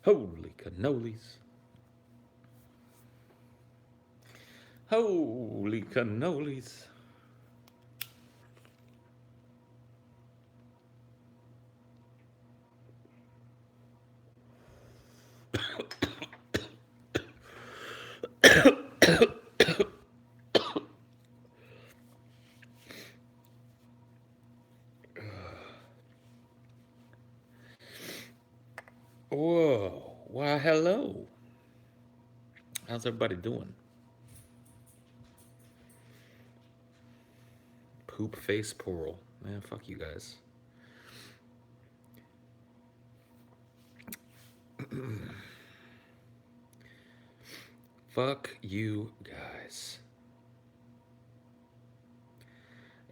Holy cannolis. Holy cannolis. Whoa. Why, hello. How's everybody doing? Poop face pearl. Man, fuck you guys. Fuck you guys.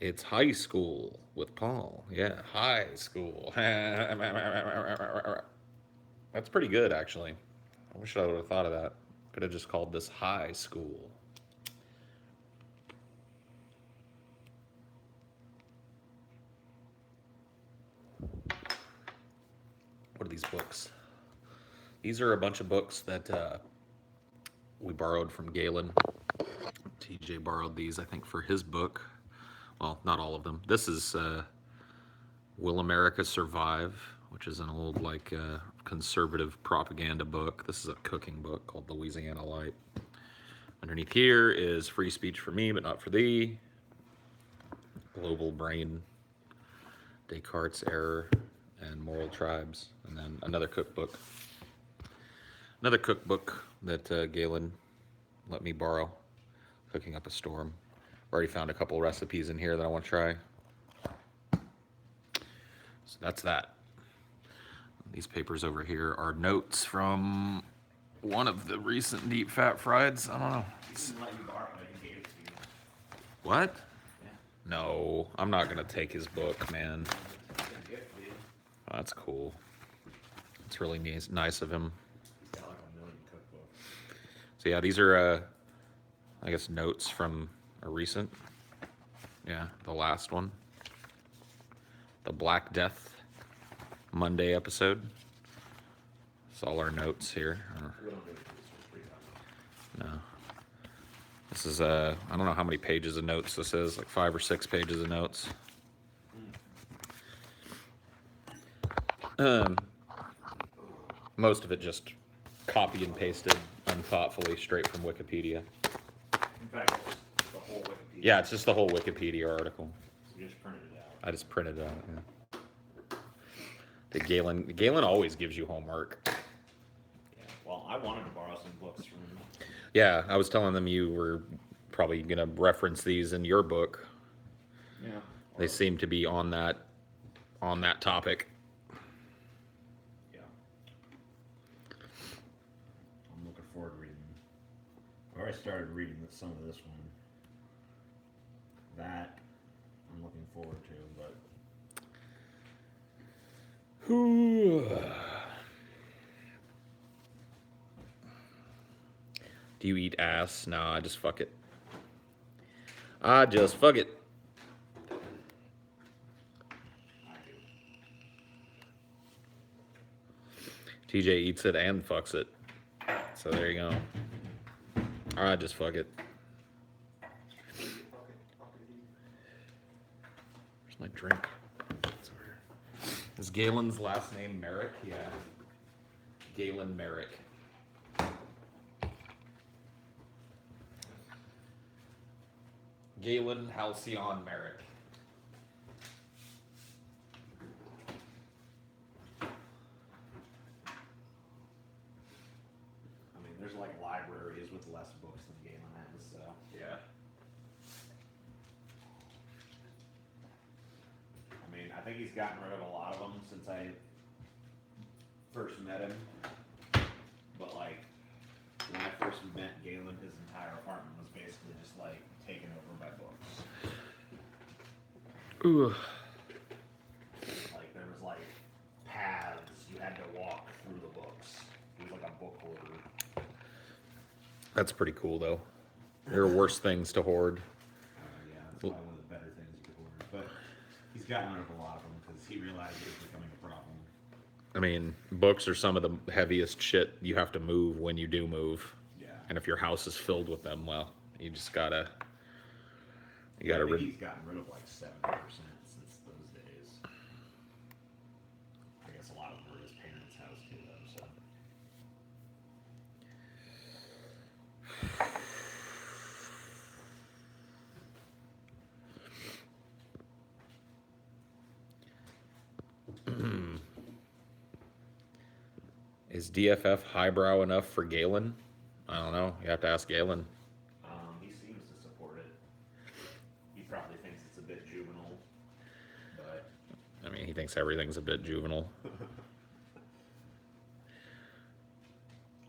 It's high school with Paul. Yeah, high school. That's pretty good, actually. I wish I would have thought of that. Could have just called this high school. What are these books? These are a bunch of books that we borrowed from Galen. TJ borrowed these, I think, for his book. Well, not all of them. This is Will America Survive, which is an old, like, conservative propaganda book. This is a cooking book called Louisiana Light. Underneath here is Free Speech for Me, but not for Thee. Global Brain, Descartes' Error, and Moral Tribes. And then another cookbook. Another cookbook that Galen let me borrow. Cooking Up a Storm. Already found a couple recipes in here that I want to try. So that's that. These papers over here are notes from one of the recent deep fat frieds. I don't know. What? No, I'm not gonna take his book, man. Oh, that's cool. It's really nice of him. So yeah, these are, I guess, notes from a recent. Yeah, the last one. The Black Death Monday episode. It's all our notes here. No. This is, I don't know how many pages of notes this is, like 5 or 6 pages of notes. Most of it just copy and pasted unthoughtfully straight from Wikipedia. In fact, it's the whole Wikipedia. Yeah, it's just the whole Wikipedia article. So you just printed it out. I just printed it out, yeah. Galen always gives you homework. Yeah, well, I wanted to borrow some books from him. Yeah, I was telling them you were probably going to reference these in your book. Yeah. They seem to be on that topic. Yeah. I'm looking forward to reading. I already started reading some of this one. That I'm looking forward to, but Do you eat ass? No, I just fuck it. I just fuck it. TJ eats it and fucks it. So there you go. I just fuck it. Where's my drink? Is Galen's last name Merrick? Yeah. Galen Merrick. Galen Halcyon Merrick. I mean, there's like libraries with less books than Galen has, so. Yeah. I mean, I think he's gotten rid of a lot of them since I first met him. But like, when I first met Galen, his entire apartment was basically just like taken over by books. Ooh. Like there was like paths you had to walk through the books. It was like a book hoarder. That's pretty cool, though. There are worse things to hoard. Yeah, that's probably one of the better things you could hoard. But he's gotten rid of a lot of them because he realized it was becoming a problem. I mean, books are some of the heaviest shit you have to move when you do move. Yeah. And if your house is filled with them, well, you just gotta, you I gotta. think he's gotten rid of like 70% since those days. I guess a lot of them were his parents' house too, though. So Is DFF highbrow enough for Galen? I don't know. You have to ask Galen. he seems to support it. He probably thinks it's a bit juvenile, but I mean, he thinks everything's a bit juvenile.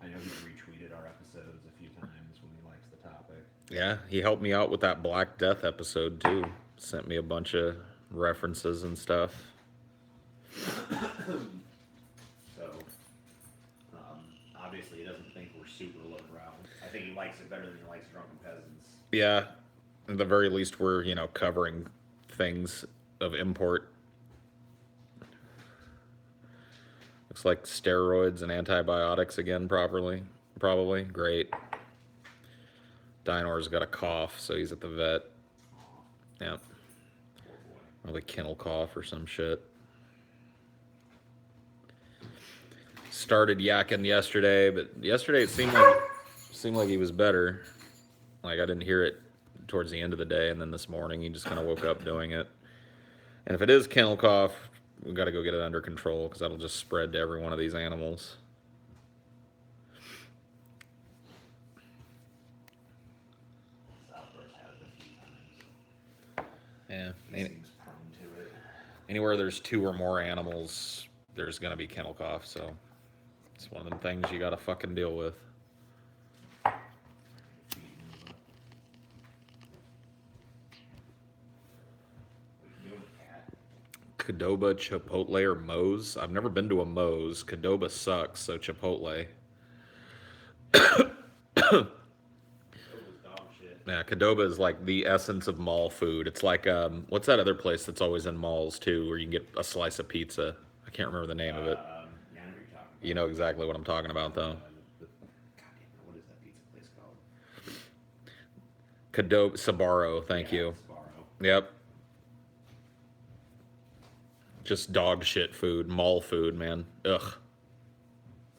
I know he's retweeted our episodes a few times when he likes the topic. Yeah, he helped me out with that Black Death episode too. Sent me a bunch of references and stuff. So obviously he doesn't think we're super low brow. I think he likes it better than he likes Drunken Peasants. Yeah, at the very least, we're covering things of import. Looks like steroids and antibiotics again, probably. Great. Dinor's got a cough, so he's at the vet. Yeah. Poor boy. Probably kennel cough or some shit. Started yakking yesterday, but yesterday it seemed like he was better. Like I didn't hear it towards the end of the day, and then this morning he just kind of woke up doing it. And if it is kennel cough, we got to go get it under control because that'll just spread to every one of these animals. Southwest had it a few times. Yeah. He seems prone to it. Anywhere there's 2 or more animals, there's gonna be kennel cough. So it's one of them things you got to fucking deal with. Qdoba, Chipotle, or Moe's. I've never been to a Moe's. Qdoba sucks, so Chipotle. Yeah, Qdoba is like the essence of mall food. It's like, what's that other place that's always in malls too, where you can get a slice of pizza? I can't remember the name of it. Yeah, I know what you're talking about. You know exactly what I'm talking about, though. What is that pizza place called? Qdoba, Sbarro, thank you. Sbarro. Yep. Just dog shit food, mall food, man. Ugh. I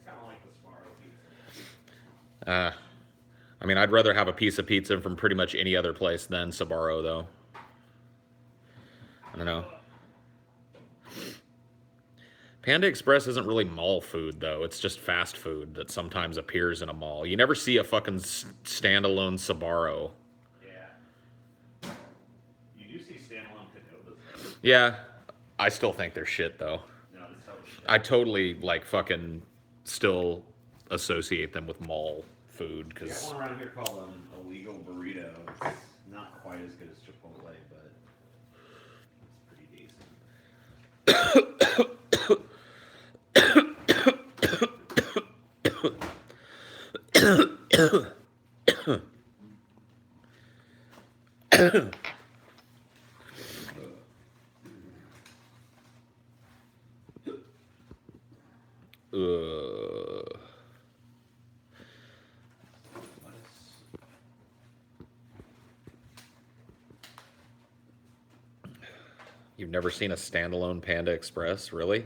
kind of like the Sbarro pizza. I mean, I'd rather have a piece of pizza from pretty much any other place than Sbarro, though. I don't know. Panda Express isn't really mall food, though. It's just fast food that sometimes appears in a mall. You never see a fucking standalone Sbarro. Yeah. You do see standalone Qdobas, though. Yeah, I still think they're shit, though. No, it's totally shit. I totally, like, fucking still associate them with mall food, We got because... one around here called Illegal Burrito. It's not quite as good as Chipotle, but it's pretty decent. You've never seen a standalone Panda Express, really?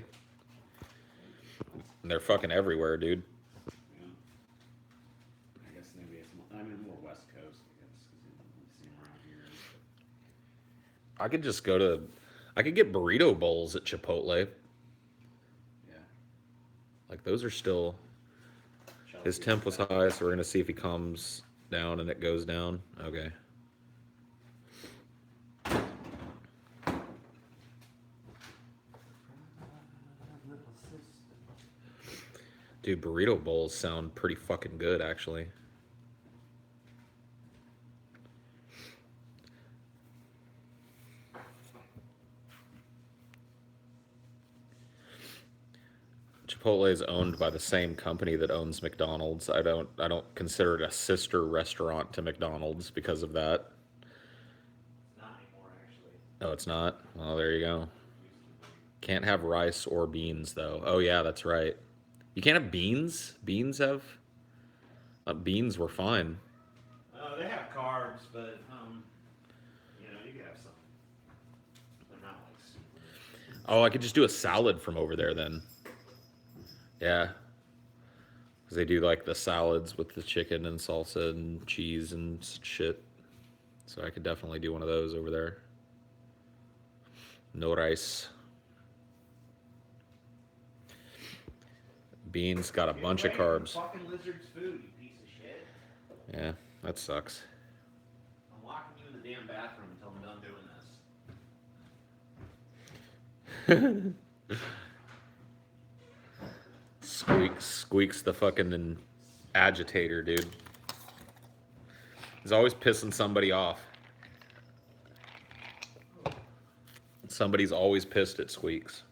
They're fucking everywhere, dude. Yeah. I guess maybe it's more West Coast, I guess, because we see them around here. I could get burrito bowls at Chipotle. Yeah. Like, those are still... His temp was high, so we're gonna see if he comes down and it goes down. Okay. Dude, burrito bowls sound pretty fucking good, actually. Chipotle is owned by the same company that owns McDonald's. I don't consider it a sister restaurant to McDonald's because of that. Not anymore, actually. Oh, it's not? Well, there you go. Can't have rice or beans, though. Oh, yeah, that's right. You can't have beans? Beans have... beans were fine. They have carbs, but you can have some. They're not like super. Oh, I could just do a salad from over there then. Yeah. Because they do like the salads with the chicken and salsa and cheese and shit. So I could definitely do one of those over there. No rice. Beans got a bunch of carbs. Fucking lizard's food, you piece of shit. Yeah, that sucks. I'm locking you in the damn bathroom until I'm done doing this. Squeaks the fucking agitator, dude. He's always pissing somebody off. Somebody's always pissed at Squeaks.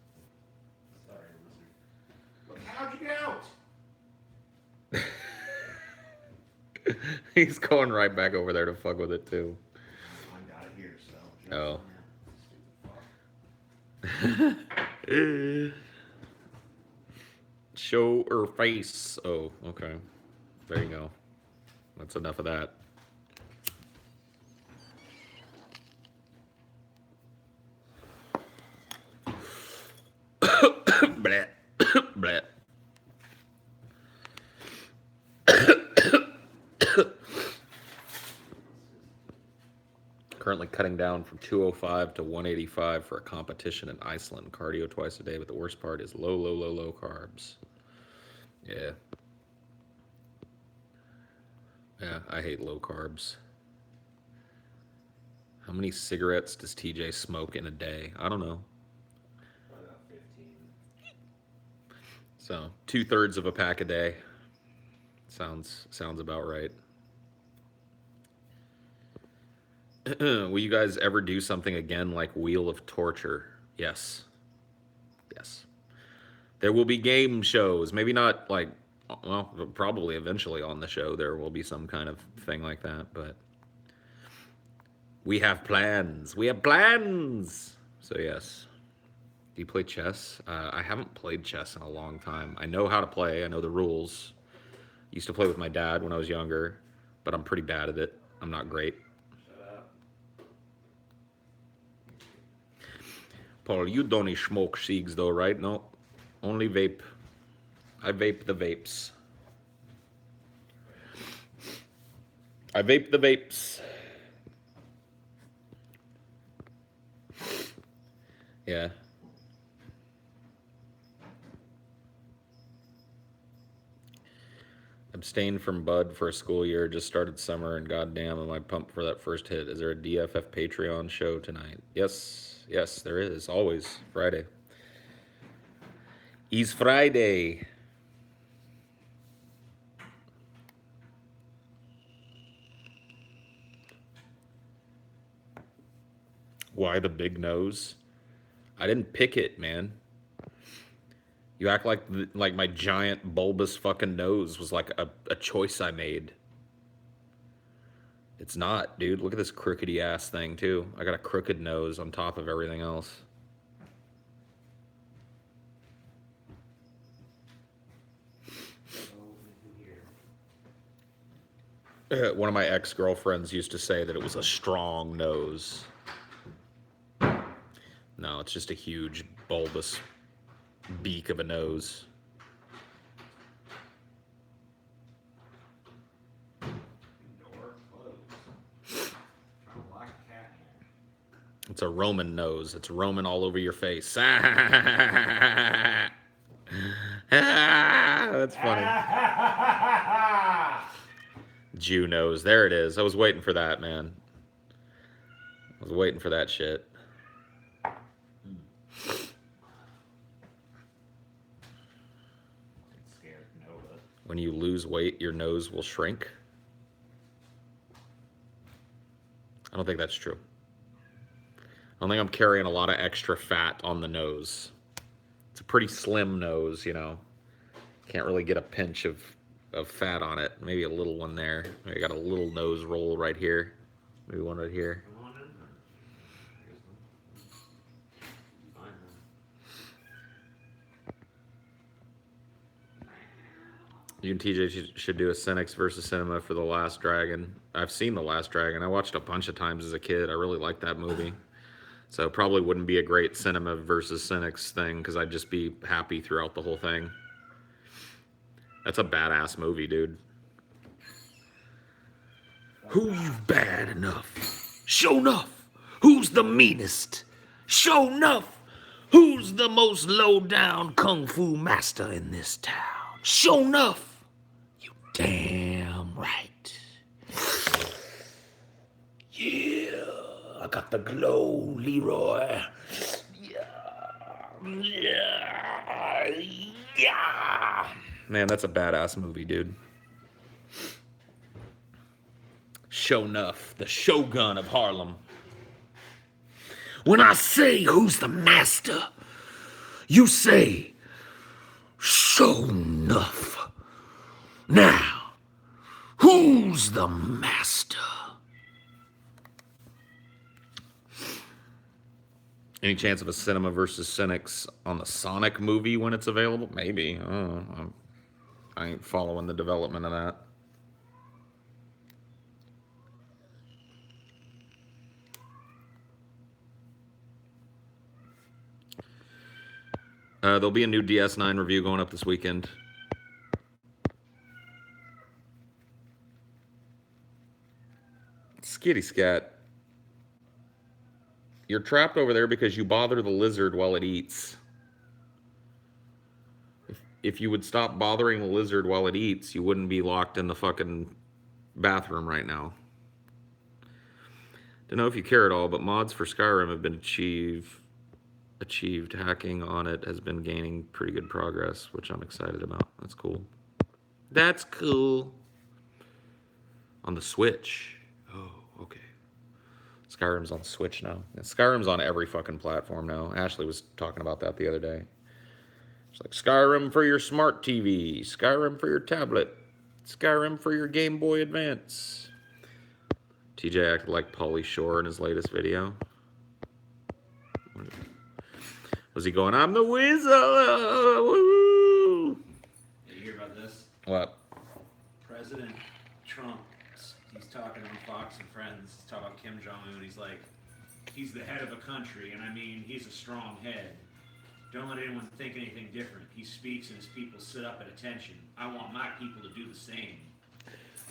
Sorry, lizard. Look, how'd you get out? He's going right back over there to fuck with it too. I got it here, so. Oh. Stupid fuck. Show her face. Oh, okay. There you go. That's enough of that. Blah. Blah. Currently cutting down from 205 to 185 for a competition in Iceland. Cardio twice a day, but the worst part is low carbs. Yeah. Yeah, I hate low carbs. How many cigarettes does TJ smoke in a day? I don't know. Probably about 15. So 2/3 of a pack a day. Sounds about right. Will you guys ever do something again like Wheel of Torture? Yes. Yes. There will be game shows. Maybe not like, well, probably eventually on the show there will be some kind of thing like that, but we have plans. We have plans. So yes. Do you play chess? I haven't played chess in a long time. I know how to play. I know the rules. Used to play with my dad when I was younger, but I'm pretty bad at it. I'm not great. Paul, you don't smoke cigs though, right? No, only vape. I vape the vapes. I vape the vapes. Yeah. Abstained from bud for a school year. Just started summer, and goddamn, am I pumped for that first hit. Is there a DFF Patreon show tonight? Yes, yes, there is. Always Friday. It's Friday. Why the big nose? I didn't pick it, man. You act like my giant bulbous fucking nose was like a choice I made. It's not, dude. Look at this crookedy ass thing too. I got a crooked nose on top of everything else. One of my ex-girlfriends used to say that it was a strong nose. No, it's just a huge bulbous beak of a nose. Door closed. Trying to lock a cat in here. It's a Roman nose. It's Roman all over your face. That's funny. Jew nose. There it is. I was waiting for that, man. I was waiting for that shit. Scared Noah. When you lose weight, your nose will shrink. I don't think that's true. I don't think I'm carrying a lot of extra fat on the nose. It's a pretty slim nose, you know. Can't really get a pinch of fat on it. Maybe a little one there. I got a little nose roll right here. Maybe one right here. Come on in. Fine then. You and TJ should do a Cynics versus Cinema for The Last Dragon. I've seen The Last Dragon. I watched a bunch of times as a kid. I really liked that movie. So probably wouldn't be a great Cinema versus Cynics thing because I'd just be happy throughout the whole thing. That's a badass movie, dude. Who you bad enough? Show enough. Who's the meanest? Show enough. Who's the most low-down kung fu master in this town? Show enough. You damn right. Yeah, I got the glow, Leroy. Yeah. Man, that's a badass movie, dude. Show enough, the Shogun of Harlem. When I say who's the master, you say, show enough. Now, who's the master? Any chance of a Cinema versus Cynics on the Sonic movie when it's available? Maybe. I don't know. I ain't following the development of that. There'll be a new DS9 review going up this weekend. Skitty Scat. You're trapped over there because you bother the lizard while it eats. If you would stop bothering the lizard while it eats, you wouldn't be locked in the fucking bathroom right now. Don't know if you care at all, but mods for Skyrim have been achieved. Hacking on it has been gaining pretty good progress, which I'm excited about. That's cool. That's cool. On the Switch. Oh, okay. Skyrim's on Switch now. And Skyrim's on every fucking platform now. Ashley was talking about that the other day. It's like Skyrim for your smart TV, Skyrim for your tablet, Skyrim for your Game Boy Advance. TJ acted like Pauly Shore in his latest video. Was he going, I'm the wizard? Woo! Did you hear about this? What? President Trump, he's talking on Fox and Friends, he's talking about Kim Jong-un. He's like, he's the head of a country, and I mean, he's a strong head. Don't let anyone think anything different. He speaks and his people sit up at attention. I want my people to do the same.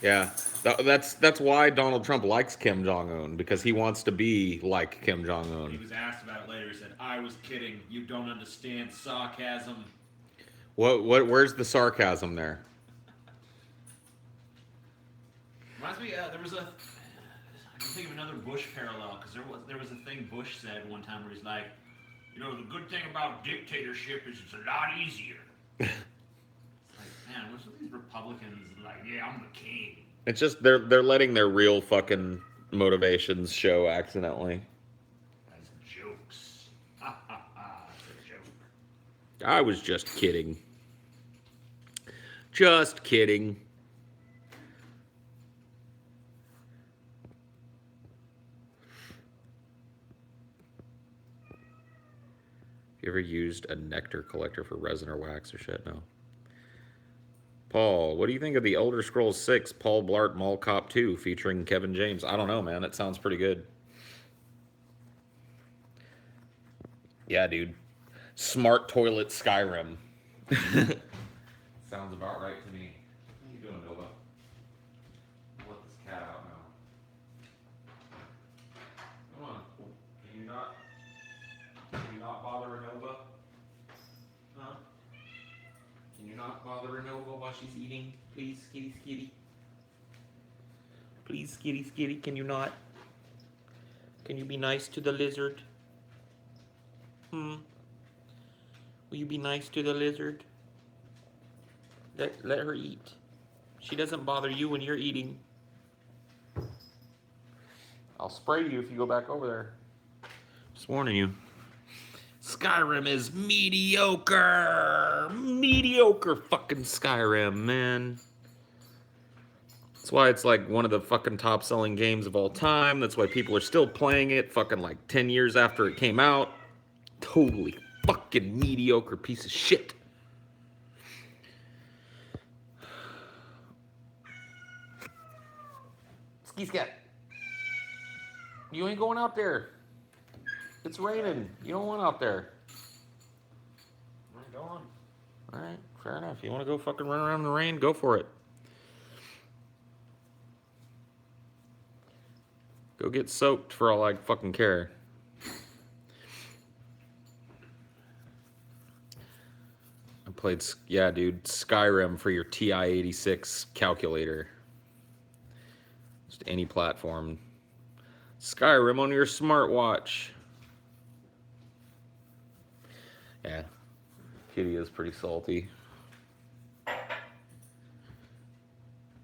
Yeah, that's why Donald Trump likes Kim Jong-un, because he wants to be like Kim Jong-un. He was asked about it later. He said, I was kidding. You don't understand sarcasm. Where's the sarcasm there? Reminds me, there was a, I can think of another Bush parallel, because there was a thing Bush said one time where he's like, you know, the good thing about dictatorship is it's a lot easier. It's like, man, what's with these Republicans like, yeah, I'm the king. It's just they're letting their real fucking motivations show accidentally. That's jokes. Ha ha ha, it's a joke. I was just kidding. Just kidding. You ever used a nectar collector for resin or wax or shit? No. Paul, what do you think of the Elder Scrolls 6 Paul Blart Mall Cop 2 featuring Kevin James? I don't know, man. That sounds pretty good. Yeah, dude. Smart toilet Skyrim. Sounds about right to me. How you doing, Nova? I'll let this cat out now. Come on. Can you not bother Renova? Huh? Can you not bother Renova while she's eating? Please, Skitty Skitty. Please, Skitty Skitty, can you not? Can you be nice to the lizard? Will you be nice to the lizard? Let her eat. She doesn't bother you when you're eating. I'll spray you if you go back over there. Just warning you. Skyrim is mediocre. Mediocre fucking Skyrim, man. That's why it's like one of the fucking top selling games of all time. That's why people are still playing it fucking like 10 years after it came out. Totally fucking mediocre piece of shit. Scat. You ain't going out there. It's raining. You don't want out there. I'm going. All right, fair enough. You want to go fucking run around in the rain? Go for it. Go get soaked for all I fucking care. I played, yeah, dude, Skyrim for your TI-86 calculator. Just any platform. Skyrim on your smartwatch. Yeah, Kitty is pretty salty. It's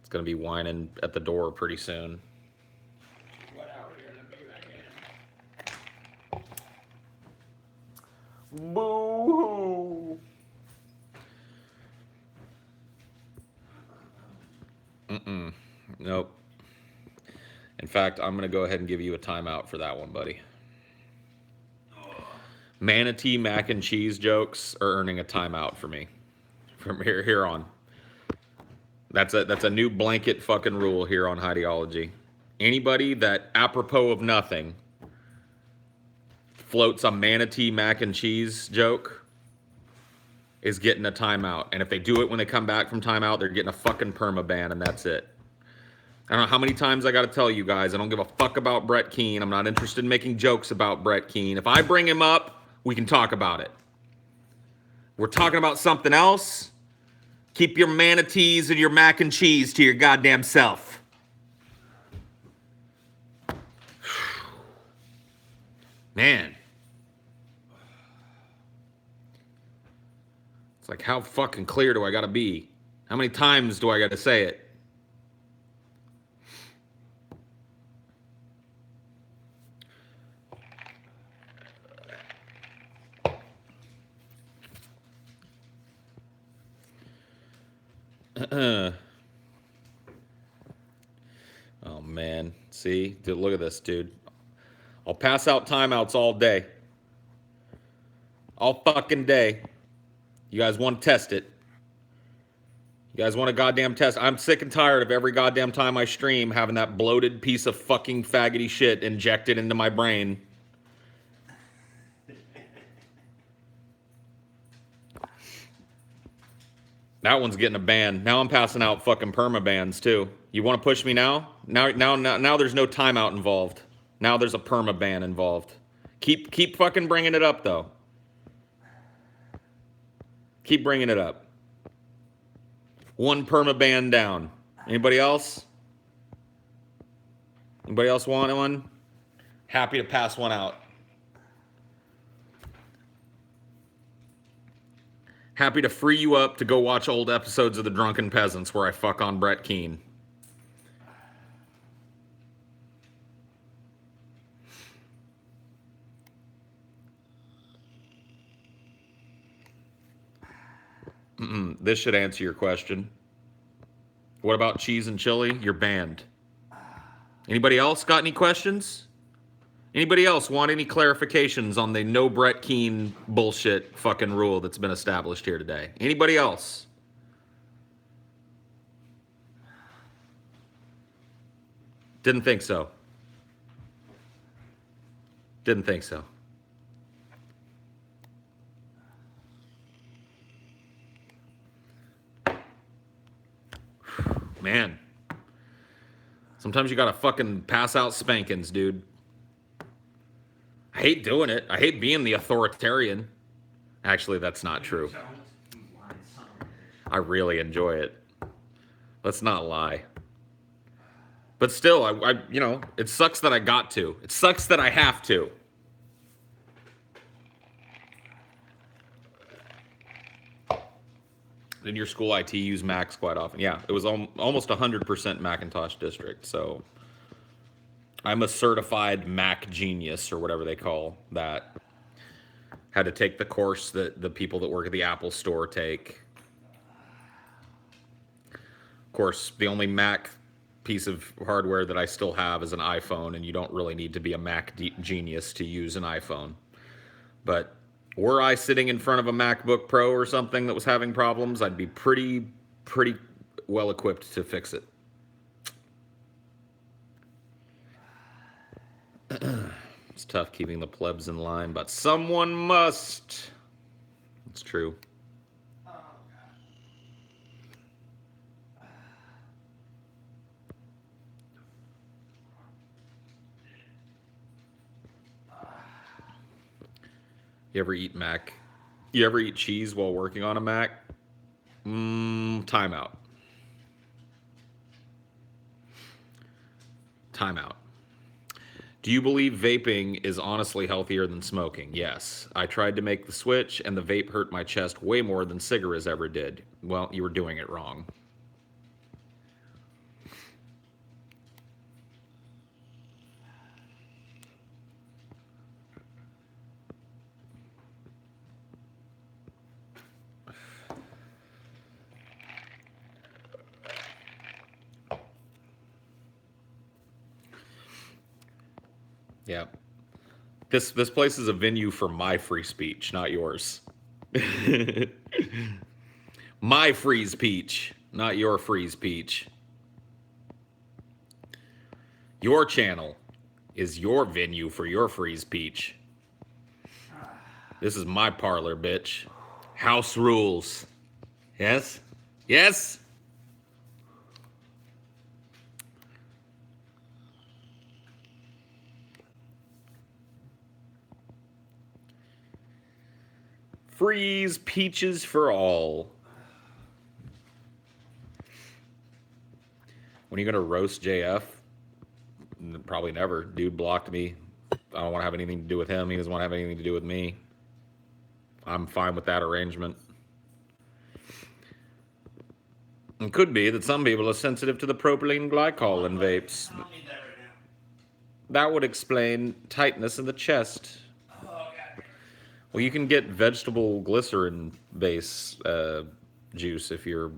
gonna be whining at the door pretty soon. What hour are you gonna be back in? Boo-hoo! Nope. In fact, I'm gonna go ahead and give you a timeout for that one, buddy. Manatee mac and cheese jokes are earning a timeout for me from here on. That's a new blanket fucking rule here on Highdeology. Anybody that, apropos of nothing, floats a manatee mac and cheese joke is getting a timeout. And if they do it when they come back from timeout, they're getting a fucking permaban, and that's it. I don't know how many times I got to tell you guys, I don't give a fuck about Brett Keane. I'm not interested in making jokes about Brett Keane. If I bring him up, we can talk about it. We're talking about something else. Keep your manatees and your mac and cheese to your goddamn self. Man. It's like, how fucking clear do I gotta be? How many times do I gotta say it? Oh man, see, dude, look at this, dude. I'll pass out timeouts all day, all fucking day. You guys want to test it? You guys want a goddamn test? I'm sick and tired of every goddamn time I stream having that bloated piece of fucking faggoty shit injected into my brain. That one's getting a ban. Now I'm passing out fucking perma-bans too. You want to push me now? Now there's no timeout involved. Now there's a perma-ban involved. Keep fucking bringing it up though. Keep bringing it up. One perma-ban down. Anybody else? Anybody else want one? Happy to pass one out. Happy to free you up to go watch old episodes of The Drunken Peasants where I fuck on Brett Keane. This should answer your question. What about cheese and chili? You're banned. Anybody else got any questions? Anybody else want any clarifications on the no Brett Keane bullshit fucking rule that's been established here today? Anybody else? Didn't think so. Didn't think so. Man. Sometimes you gotta fucking pass out spankings, dude. I hate doing it. I hate being the authoritarian. Actually, that's not true. I really enjoy it. Let's not lie. But still, I you know, it sucks that I got to. It sucks that I have to. In your school, IT use Macs quite often. Yeah, it was almost 100% Macintosh district. So I'm a certified Mac genius or whatever they call that. Had to take the course that the people that work at the Apple store take. Of course, the only Mac piece of hardware that I still have is an iPhone, and you don't really need to be a Mac genius to use an iPhone. But were I sitting in front of a MacBook Pro or something that was having problems, I'd be pretty well equipped to fix it. It's tough keeping the plebs in line, but someone must. It's true. Oh, You ever eat mac? You ever eat cheese while working on a mac? Timeout. Timeout. Do you believe vaping is honestly healthier than smoking? Yes. I tried to make the switch, and the vape hurt my chest way more than cigarettes ever did. Well, you were doing it wrong. Yeah. This place is a venue for my free speech, not yours. My freeze peach, not your freeze peach. Your channel is your venue for your freeze peach. This is my parlor, bitch. House rules. Yes? Yes? Freeze peaches for all. When are you gonna roast JF? Probably never. Dude blocked me. I don't want to have anything to do with him. He doesn't want to have anything to do with me. I'm fine with that arrangement. It could be that some people are sensitive to the propylene glycol in vapes. I don't need that right now. That would explain tightness in the chest. Oh, God. Well, you can get vegetable glycerin base juice if you're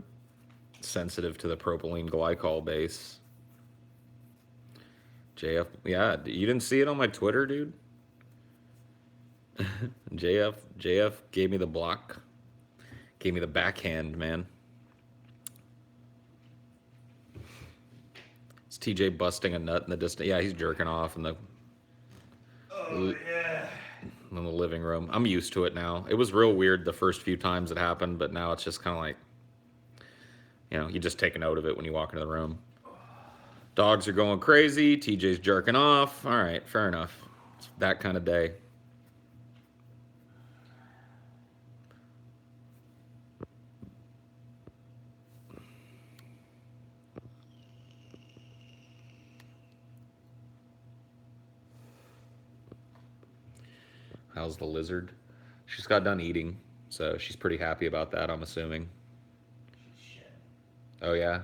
sensitive to the propylene glycol base. JF, you didn't see it on my Twitter, dude? JF gave me the block. Gave me the backhand, man. Is TJ busting a nut in the distance? Yeah, he's jerking off in the living room. I'm used to it now. It was real weird the first few times it happened, but now it's just kind of like, you just take a note of it when you walk into the room. Dogs are going crazy. TJ's jerking off. All right, fair enough. It's that kind of day. How's the lizard? She's got done eating, so she's pretty happy about that, I'm assuming. Oh, yeah?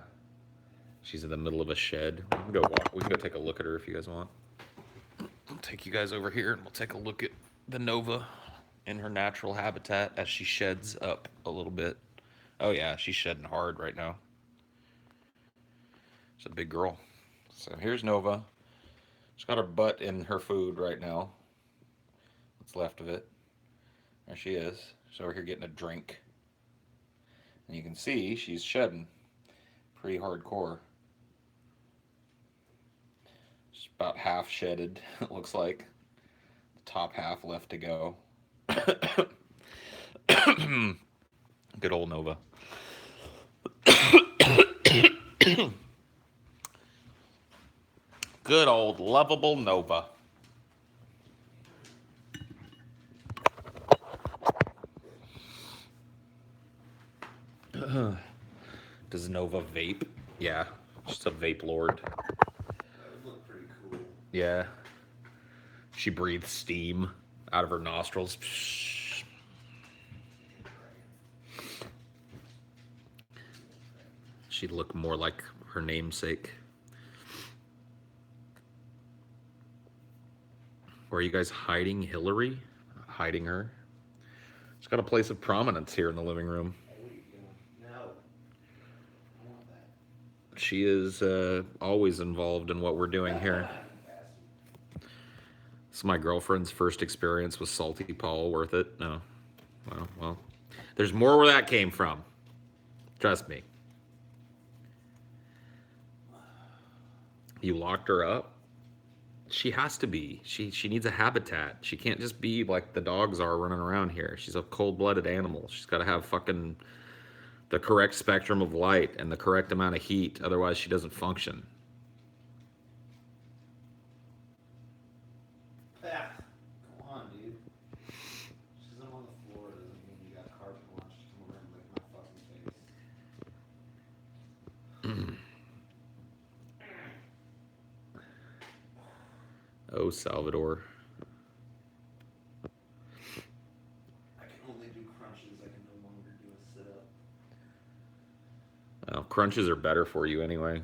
She's in the middle of a shed. We can go walk. We can go take a look at her if you guys want. I'll take you guys over here and we'll take a look at the Nova in her natural habitat as she sheds up a little bit. Oh, yeah, she's shedding hard right now. She's a big girl. So here's Nova. She's got her butt in her food right now. What's left of it. There she is. She's over here getting a drink. And you can see she's shedding pretty hardcore. She's about half shedded, it looks like. The top half left to go. Good old Nova. Good old lovable Nova. Does Nova vape? Yeah, she's a vape lord. That would look pretty cool. Yeah. She breathes steam out of her nostrils. She'd look more like her namesake. Or are you guys hiding Hillary? Hiding her? She's got a place of prominence here in the living room. She is always involved in what we're doing here. This is my girlfriend's first experience with Salty Paul. Worth it? No. Well, there's more where that came from. Trust me. You locked her up? She has to be. She needs a habitat. She can't just be like the dogs are running around here. She's a cold-blooded animal. She's got to have fucking the correct spectrum of light and the correct amount of heat. Otherwise, she doesn't function. Ah, come on, dude. Just 'cause I'm on the floor doesn't mean you got carte blanche to come over and lick my fucking face. Oh, Salvador. I can only do crunches. I can no longer do a sit-up. Well, crunches are better for you anyway.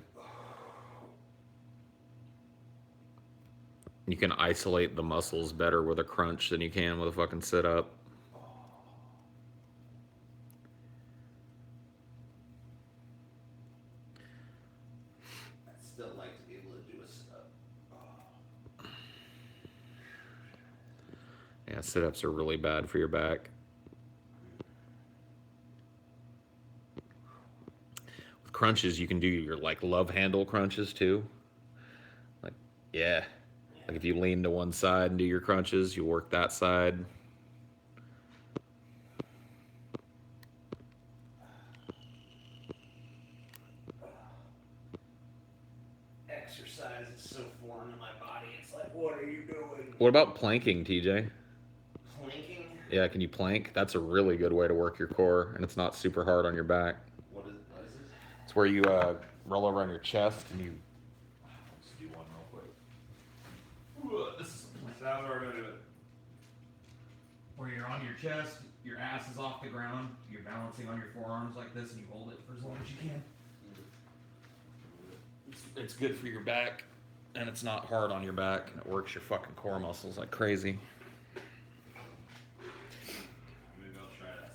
You can isolate the muscles better with a crunch than you can with a fucking sit-up. I'd still like to be able to do a sit-up. Yeah, sit-ups are really bad for your back. With crunches, you can do your like love handle crunches too. Like, yeah. Like if you lean to one side and do your crunches, you work that side. Exercise is so foreign to my body. It's like, what are you doing? What about planking, TJ? Planking? Yeah, can you plank? That's a really good way to work your core, and it's not super hard on your back. What is it? It's where you roll over on your chest and you. Let's do one real quick. This is how we're gonna do it. Where you're on your chest, your ass is off the ground, you're balancing on your forearms like this, and you hold it for as long as you can. It's good for your back, and it's not hard on your back, and it works your fucking core muscles like crazy. Maybe I'll try that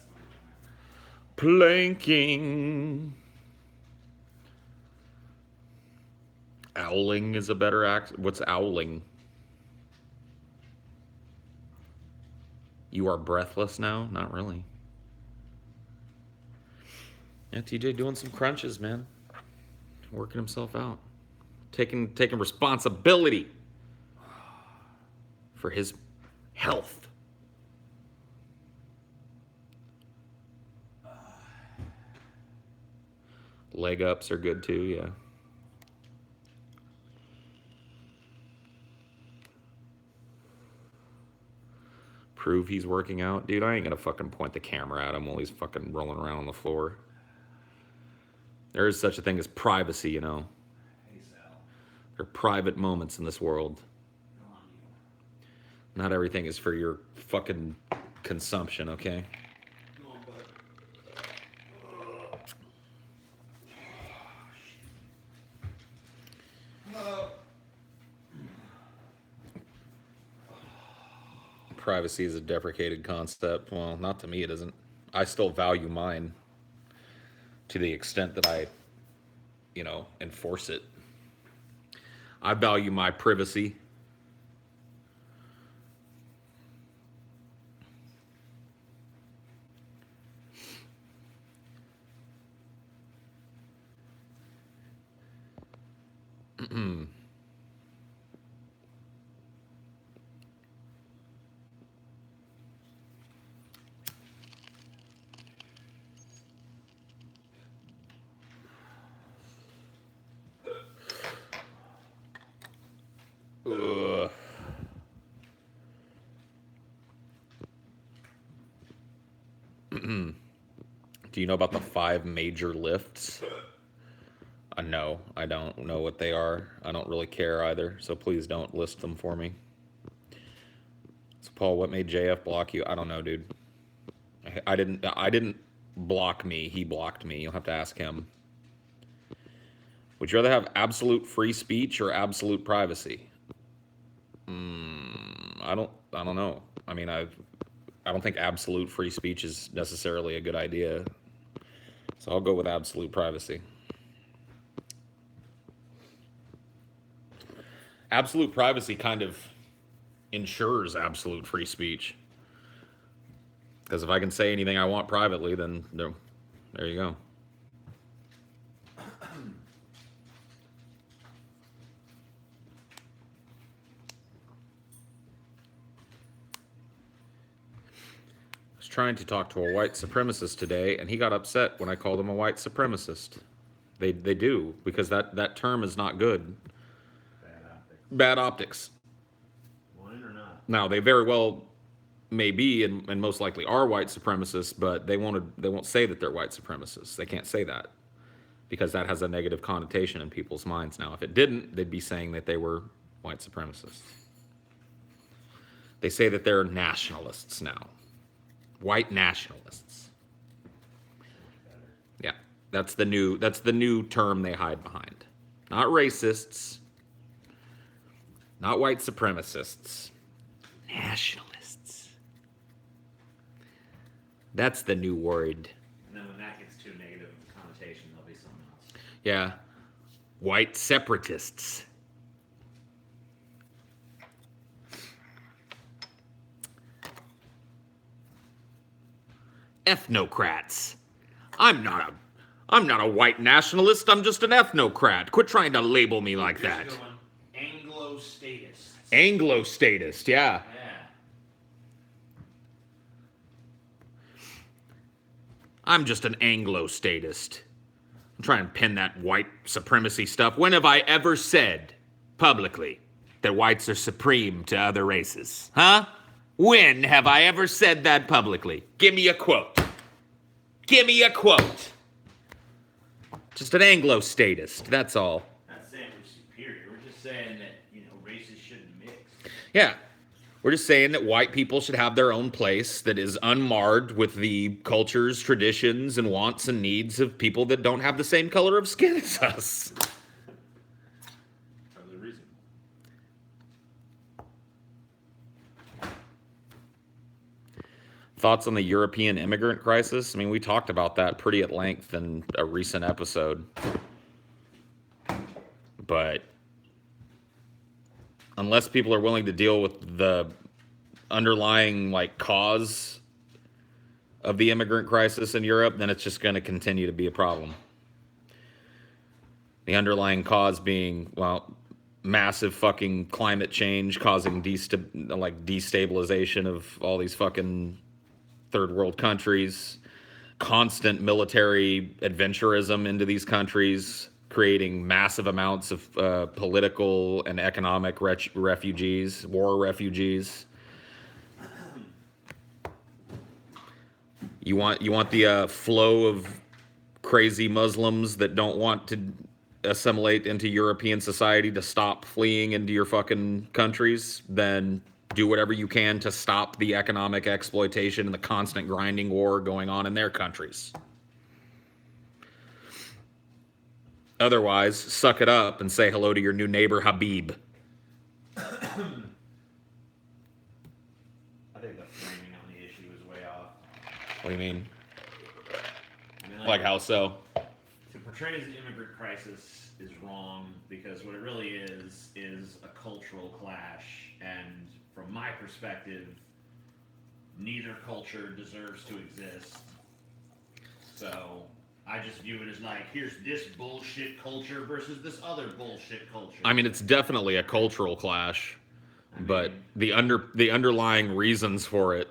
sometime. Planking. Owling is a better act. What's owling? You are breathless now? Not really. Yeah, TJ doing some crunches, man. Working himself out. Taking responsibility for his health. Leg ups are good too, yeah. Prove he's working out. Dude, I ain't gonna fucking point the camera at him while he's fucking rolling around on the floor. There is such a thing as privacy, you know. Hey, Sal. There are private moments in this world. Come on, you. Not everything is for your fucking consumption, okay? Come on, bud. Privacy is a deprecated concept. Well, not to me, it isn't. I still value mine to the extent that I, enforce it. I value my privacy. Ugh. Do you know about the 5 major lifts? No, I don't know what they are. I don't really care either, so please don't list them for me. So Paul, what made JF block you? I don't know, dude. I didn't block me. He blocked me. You'll have to ask him. Would you rather have absolute free speech or absolute privacy? I don't know. I mean, I don't think absolute free speech is necessarily a good idea. So I'll go with absolute privacy. Absolute privacy kind of ensures absolute free speech. Because if I can say anything I want privately, then there you go. trying to talk to a white supremacist today, and he got upset when I called him a white supremacist. They do, because that term is not good. Bad optics. Bad optics. Want it or not? Now, they very well may be and most likely are white supremacists, but they won't say that they're white supremacists. They can't say that because that has a negative connotation in people's minds now. If it didn't, they'd be saying that they were white supremacists. They say that they're nationalists now. White nationalists. Yeah. That's the new term they hide behind. Not racists. Not white supremacists. Nationalists. That's the new word. And then when that gets too negative of a connotation, there'll be something else. Yeah. White separatists. Ethnocrats. I'm not a white nationalist. I'm just an ethnocrat. Quit trying to label me like that. Here's a good one. Anglo-statists. Anglo-statist, yeah. Yeah. I'm just an Anglo-statist. I'm trying to pin that white supremacy stuff. When have I ever said publicly that whites are supreme to other races? Huh? When have I ever said that publicly? Give me a quote. Give me a quote. Just an Anglo-statist, that's all. Not saying we're superior. We're just saying that, races shouldn't mix. Yeah. We're just saying that white people should have their own place that is unmarred with the cultures, traditions, and wants and needs of people that don't have the same color of skin as us. Totally reasonable. Thoughts on the European immigrant crisis? I mean, we talked about that pretty at length in a recent episode. But unless people are willing to deal with the underlying cause of the immigrant crisis in Europe, then it's just going to continue to be a problem. The underlying cause being, massive fucking climate change causing destabilization of all these fucking third world countries, constant military adventurism into these countries, creating massive amounts of political and economic refugees, war refugees. You want the flow of crazy Muslims that don't want to assimilate into European society to stop fleeing into your fucking countries? Then do whatever you can to stop the economic exploitation and the constant grinding war going on in their countries. Otherwise, suck it up and say hello to your new neighbor, Habib. I think the framing on the issue is way off. What do you mean? I mean, Like how so? To portray it as an immigrant crisis is wrong because what it really is a cultural clash, and from my perspective, neither culture deserves to exist. So I just view it as here's this bullshit culture versus this other bullshit culture. I mean, it's definitely a cultural clash, but the underlying reasons for it,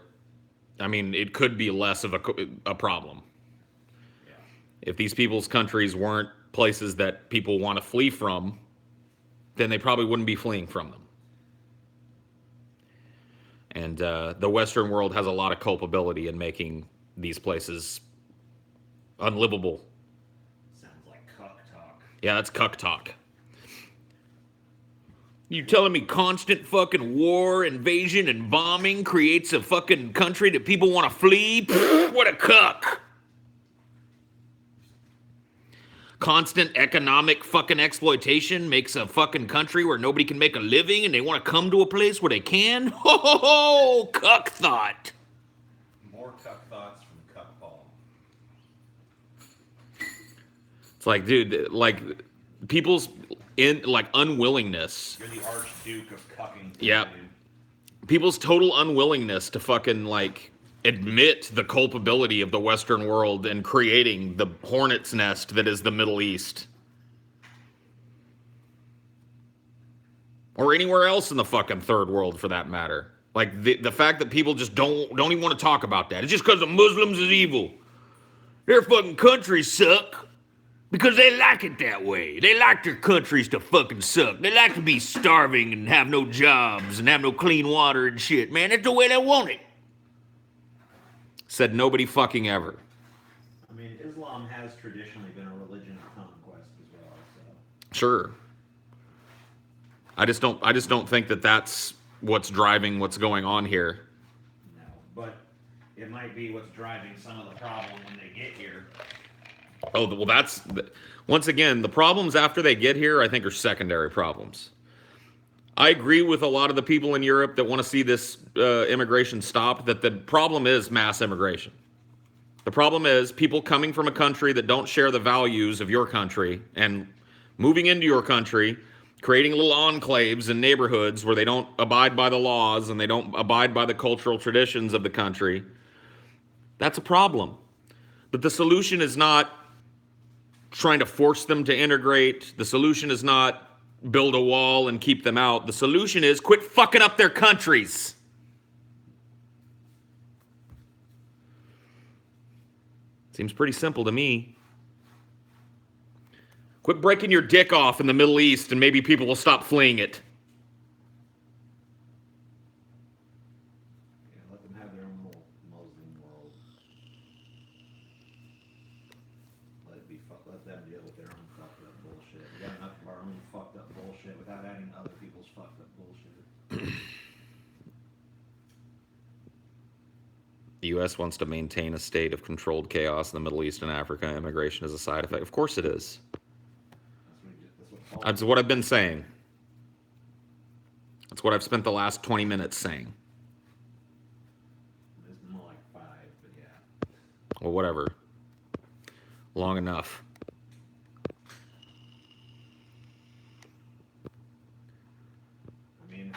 I mean, it could be less of a problem. Yeah. If these people's countries weren't places that people want to flee from, then they probably wouldn't be fleeing from them. And the Western world has a lot of culpability in making these places unlivable. Sounds like cuck talk. Yeah, that's cuck talk. You telling me constant fucking war, invasion, and bombing creates a fucking country that people want to flee? What a cuck! Constant economic fucking exploitation makes a fucking country where nobody can make a living and they want to come to a place where they can? Ho ho ho! Cuck thought! More cuck thoughts from Cuck Paul. It's like, dude, people's unwillingness. You're the Archduke of cucking. Yeah. Dude. People's total unwillingness to fucking admit the culpability of the Western world in creating the hornet's nest that is the Middle East. Or anywhere else in the fucking third world for that matter. Like the fact that people just don't even want to talk about that. It's just because the Muslims is evil. Their fucking countries suck because they like it that way. They like their countries to fucking suck. They like to be starving and have no jobs and have no clean water and shit. Man, that's the way they want it. Said nobody fucking ever. I mean, Islam has traditionally been a religion of conquest as well. So. Sure. I just don't think that that's what's driving what's going on here. No, but it might be what's driving some of the problem when they get here. Oh, well, that's once again the problems after they get here. I think are secondary problems. I agree with a lot of the people in Europe that want to see this immigration stop. That the problem is mass immigration. The problem is people coming from a country that don't share the values of your country and moving into your country, creating little enclaves and neighborhoods where they don't abide by the laws and they don't abide by the cultural traditions of the country. That's a problem. But the solution is not trying to force them to integrate. The solution is not build a wall and keep them out. The solution is quit fucking up their countries. Seems pretty simple to me. Quit breaking your dick off in the Middle East and maybe people will stop fleeing it. Yeah, let them have their own little Muslim world. Let them deal with their own fucked up bullshit. We got enough of our own fucked up bullshit without adding other people's fucked up bullshit. The U.S. wants to maintain a state of controlled chaos in the Middle East and Africa. Immigration is a side effect. Of course it is. That's what I've been saying. That's what I've spent the last 20 minutes saying. It's more like 5, but yeah. Well, whatever. Long enough. I mean,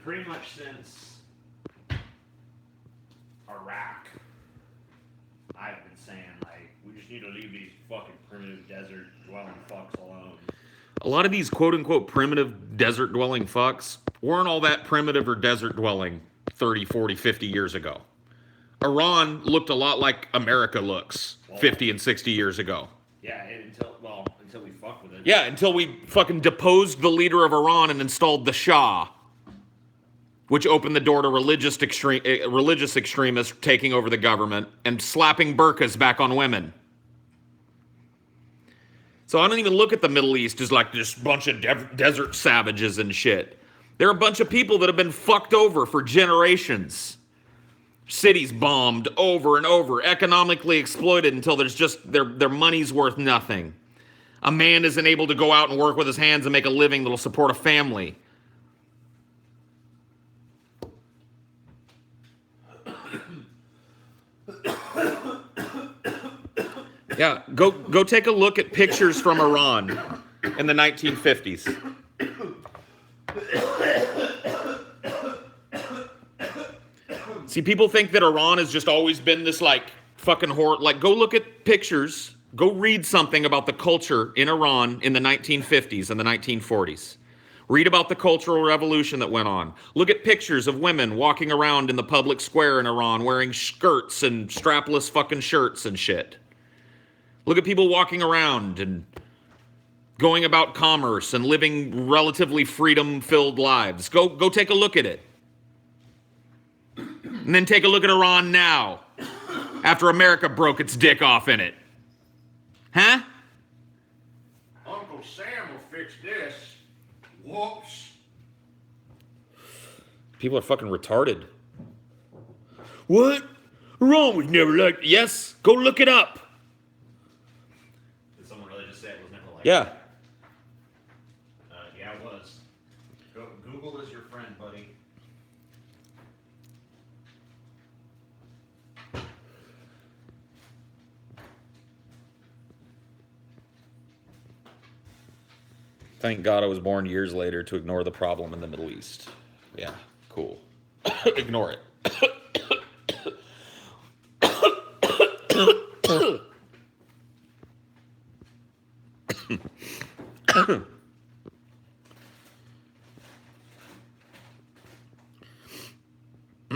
pretty much since Iraq, I've been saying, like, we just need to leave these fucking primitive desert dwelling fucks alone. A lot of these quote-unquote primitive desert-dwelling fucks weren't all that primitive or desert-dwelling 30, 40, 50 years ago. Iran looked a lot like America looks 50 and 60 years ago. Yeah, until we fucked with it. Yeah, until we fucking deposed the leader of Iran and installed the Shah, which opened the door to religious extremists taking over the government and slapping burqas back on women. So I don't even look at the Middle East as like this bunch of desert savages and shit. They're a bunch of people that have been fucked over for generations. Cities bombed over and over, economically exploited until there's just their money's worth nothing. A man isn't able to go out and work with his hands and make a living that'll support a family. Yeah, go take a look at pictures from Iran in the 1950s. See, people think that Iran has just always been this like fucking horror. Like, go look at pictures. Go read something about the culture in Iran in the 1950s and the 1940s. Read about the Cultural Revolution that went on. Look at pictures of women walking around in the public square in Iran wearing skirts and strapless fucking shirts and shit. Look at people walking around and going about commerce and living relatively freedom-filled lives. Go take a look at it. And then take a look at Iran now, after America broke its dick off in it. Huh? Uncle Sam will fix this. Whoops. People are fucking retarded. What? Iran was never like... Yes, go look it up. Did someone really just say it was never like Yeah. that? Yeah, it was. Google is your friend, buddy. Thank God I was born years later to ignore the problem in the Middle East. Yeah, cool. Ignore it.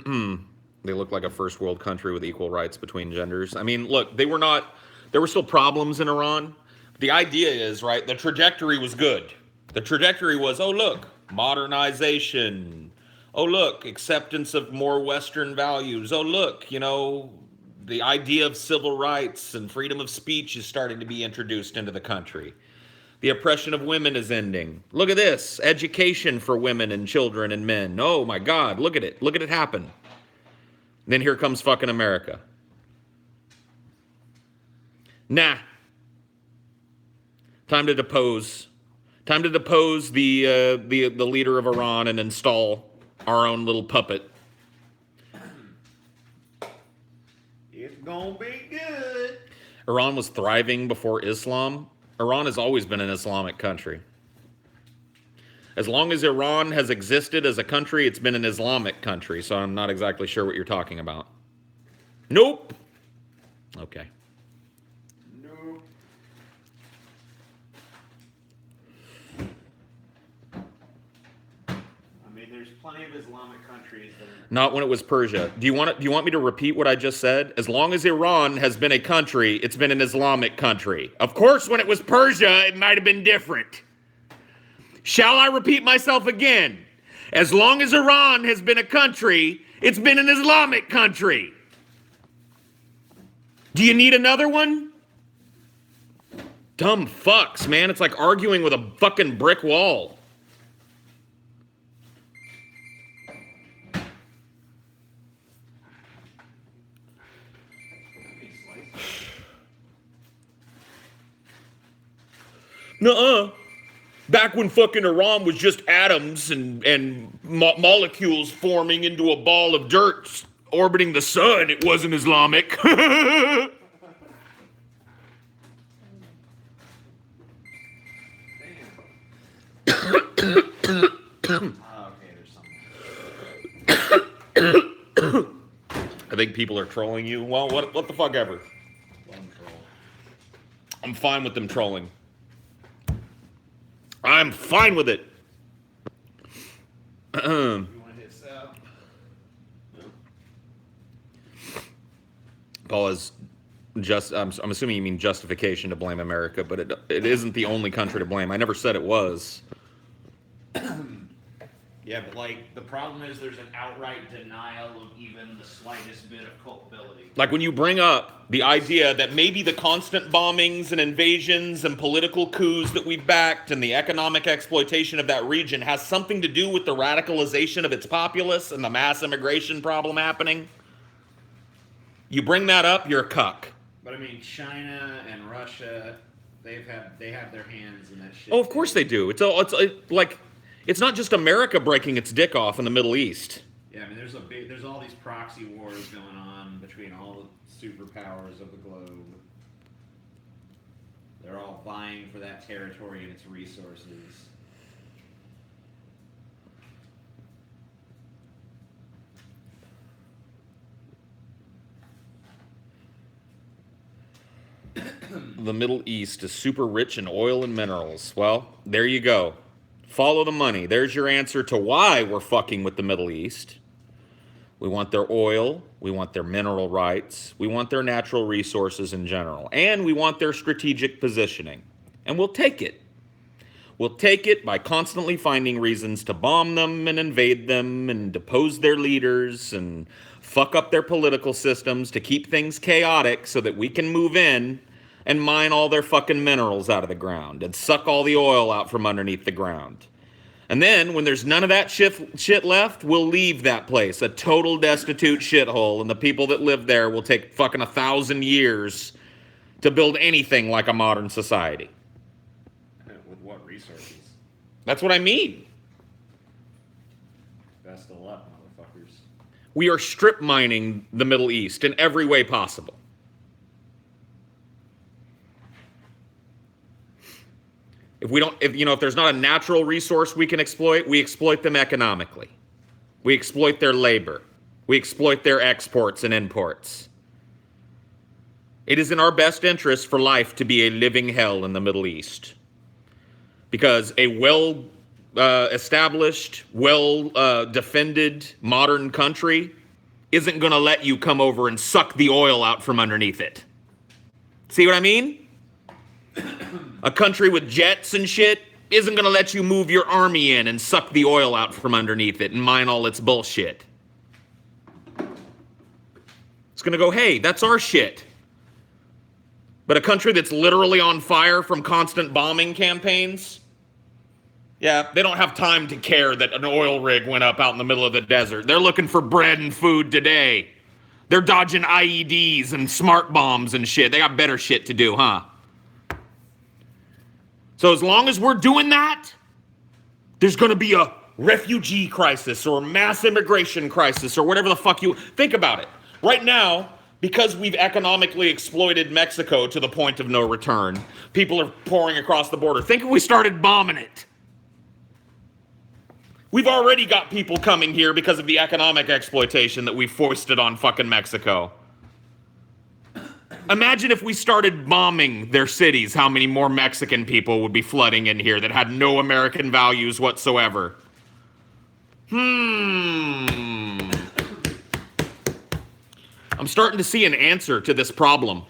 They look like a first world country with equal rights between genders. I mean, look, they were not, there were still problems in Iran. The idea is, right, the trajectory was good. The trajectory was, oh, look, modernization. Oh, look, acceptance of more Western values. Oh, look, the idea of civil rights and freedom of speech is starting to be introduced into the country. The oppression of women is ending. Look at this, education for women and children and men. Oh my God, look at it. Look at it happen. Then here comes fucking America. Nah. Time to depose. Time to depose the leader of Iran and install our own little puppet. It's gonna be good. Iran was thriving before Islam. Iran has always been an Islamic country. As long as Iran has existed as a country, it's been an Islamic country, so I'm not exactly sure what you're talking about. Nope. Okay. Nope. I mean, there's plenty of Islamic countries that are... Not when it was Persia. Do you want me to repeat what I just said? As long as Iran has been a country, it's been an Islamic country. Of course, when it was Persia, it might have been different. Shall I repeat myself again? As long as Iran has been a country, it's been an Islamic country. Do you need another one? Dumb fucks, man. It's like arguing with a fucking brick wall. Nuh-uh. Back when fucking Iran was just atoms and molecules forming into a ball of dirt orbiting the sun, it wasn't Islamic. Oh, okay, there's something. I think people are trolling you. Well, what the fuck ever. I'm fine with them trolling. I'm fine with it. You want to hit sell? No. Paul is I'm assuming you mean justification to blame America, but it isn't the only country to blame. I never said it was. Yeah, but like the problem is there's an outright denial of even the slightest bit of culpability. Like when you bring up the idea that maybe the constant bombings and invasions and political coups that we've backed and the economic exploitation of that region has something to do with the radicalization of its populace and the mass immigration problem happening, you bring that up, you're a cuck. But I mean, China and Russia, they have their hands in that shit. Oh, of course they do. It's not just America breaking its dick off in the Middle East. Yeah, I mean, there's all these proxy wars going on between all the superpowers of the globe. They're all vying for that territory and its resources. The Middle East is super rich in oil and minerals. Well, there you go. Follow the money. There's your answer to why we're fucking with the Middle East. We want their oil. We want their mineral rights. We want their natural resources in general. And we want their strategic positioning. And we'll take it. We'll take it by constantly finding reasons to bomb them and invade them and depose their leaders and fuck up their political systems to keep things chaotic so that we can move in and mine all their fucking minerals out of the ground and suck all the oil out from underneath the ground. And then, when there's none of that shit left, we'll leave that place, a total destitute shithole, and the people that live there will take fucking 1,000 years to build anything like a modern society. With what resources? That's what I mean. Best of luck, motherfuckers. We are strip mining the Middle East in every way possible. If there's not a natural resource we can exploit, we exploit them economically. We exploit their labor. We exploit their exports and imports. It is in our best interest for life to be a living hell in the Middle East. Because a well-established, well-defended modern country isn't going to let you come over and suck the oil out from underneath it. See what I mean? A country with jets and shit isn't going to let you move your army in and suck the oil out from underneath it and mine all its bullshit. It's going to go, hey, that's our shit. But a country that's literally on fire from constant bombing campaigns, yeah, they don't have time to care that an oil rig went up out in the middle of the desert. They're looking for bread and food today. They're dodging IEDs and smart bombs and shit. They got better shit to do, huh? So as long as we're doing that, there's going to be a refugee crisis or mass immigration crisis or whatever the fuck you... Think about it. Right now, because we've economically exploited Mexico to the point of no return, people are pouring across the border. Think if we started bombing it. We've already got people coming here because of the economic exploitation that we foisted on fucking Mexico. Imagine if we started bombing their cities, how many more Mexican people would be flooding in here that had no American values whatsoever. I'm starting to see an answer to this problem.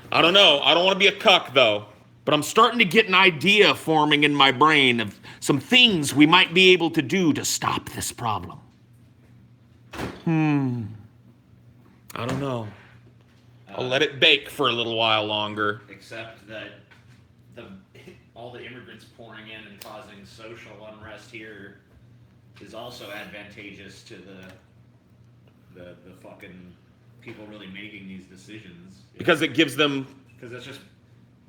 I don't know. I don't want to be a cuck, though. But I'm starting to get an idea forming in my brain of some things we might be able to do to stop this problem. I don't know. I'll let it bake for a little while longer. Except that all the immigrants pouring in and causing social unrest here is also advantageous to the fucking people really making these decisions. Because it gives them Because it's just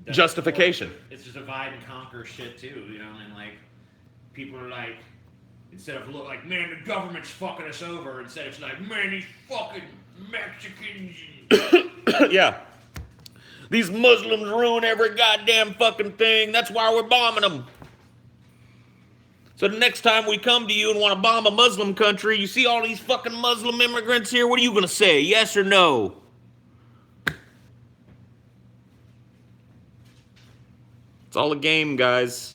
justification. It's just divide and conquer shit too, you know. And like people are like, instead of look like, man, the government's fucking us over. Instead, it's like, man, these fucking Mexicans. Yeah. These Muslims ruin every goddamn fucking thing. That's why we're bombing them. So the next time we come to you and want to bomb a Muslim country, you see all these fucking Muslim immigrants here, what are you going to say? Yes or no? It's all a game, guys.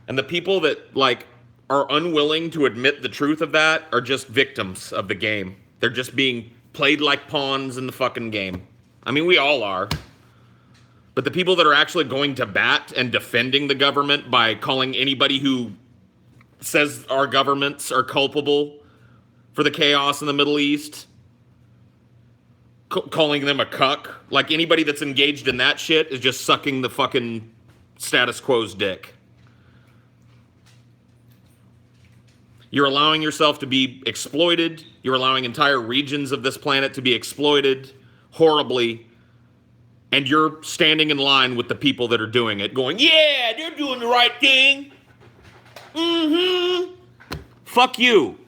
And the people that, like, are unwilling to admit the truth of that are just victims of the game. They're just being played like pawns in the fucking game. I mean, we all are. But the people that are actually going to bat and defending the government by calling anybody who says our governments are culpable for the chaos in the Middle East, calling them a cuck, like anybody that's engaged in that shit is just sucking the fucking status quo's dick. You're allowing yourself to be exploited. You're allowing entire regions of this planet to be exploited horribly. And you're standing in line with the people that are doing it, going, yeah, they're doing the right thing. Fuck you.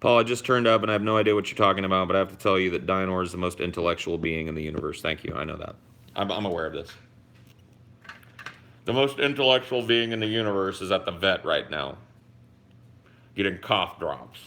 Paul, I just turned up and I have no idea what you're talking about, but I have to tell you that Dinor is the most intellectual being in the universe. Thank you. I know that. I'm aware of this. The most intellectual being in the universe is at the vet right now, getting cough drops.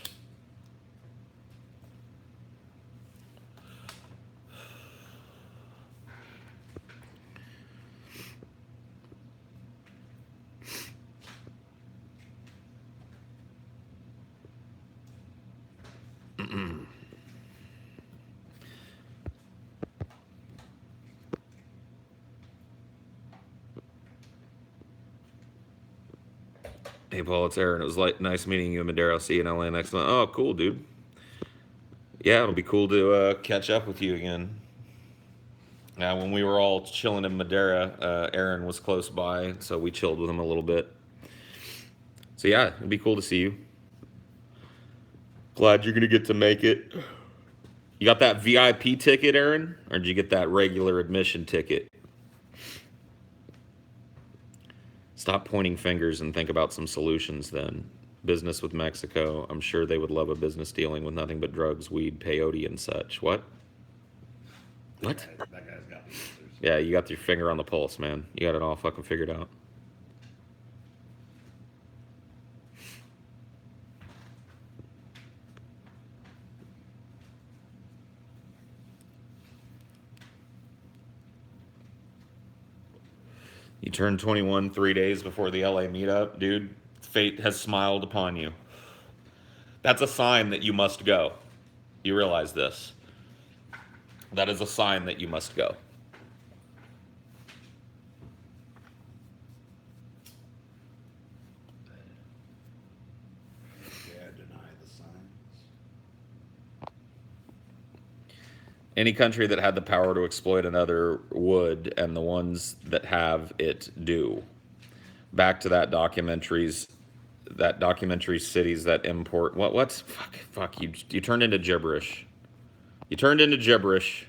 Hey, Paul, it's Aaron. It was nice meeting you in Madera. I'll see you in LA next month. Oh, cool, dude. Yeah, it'll be cool to catch up with you again. When we were all chilling in Madera, Aaron was close by, so we chilled with him a little bit. So yeah, it'd be cool to see you. Glad you're gonna get to make it. You got that VIP ticket, Aaron? Or did you get that regular admission ticket? Stop pointing fingers and think about some solutions then. Business with Mexico. I'm sure they would love a business dealing with nothing but drugs, weed, peyote, and such. What? What? That guy's got the answers. Yeah, you got your finger on the pulse, man. You got it all fucking figured out. You turned 21 3 days before the LA meetup, dude. fate has smiled upon you. That's a sign that you must go. You realize this. That is a sign that you must go. Yeah, deny the signs. Any country that had the power to exploit another would, and the ones that have it do. Back to that documentary cities that import what's fuck you turned into gibberish. You turned into gibberish.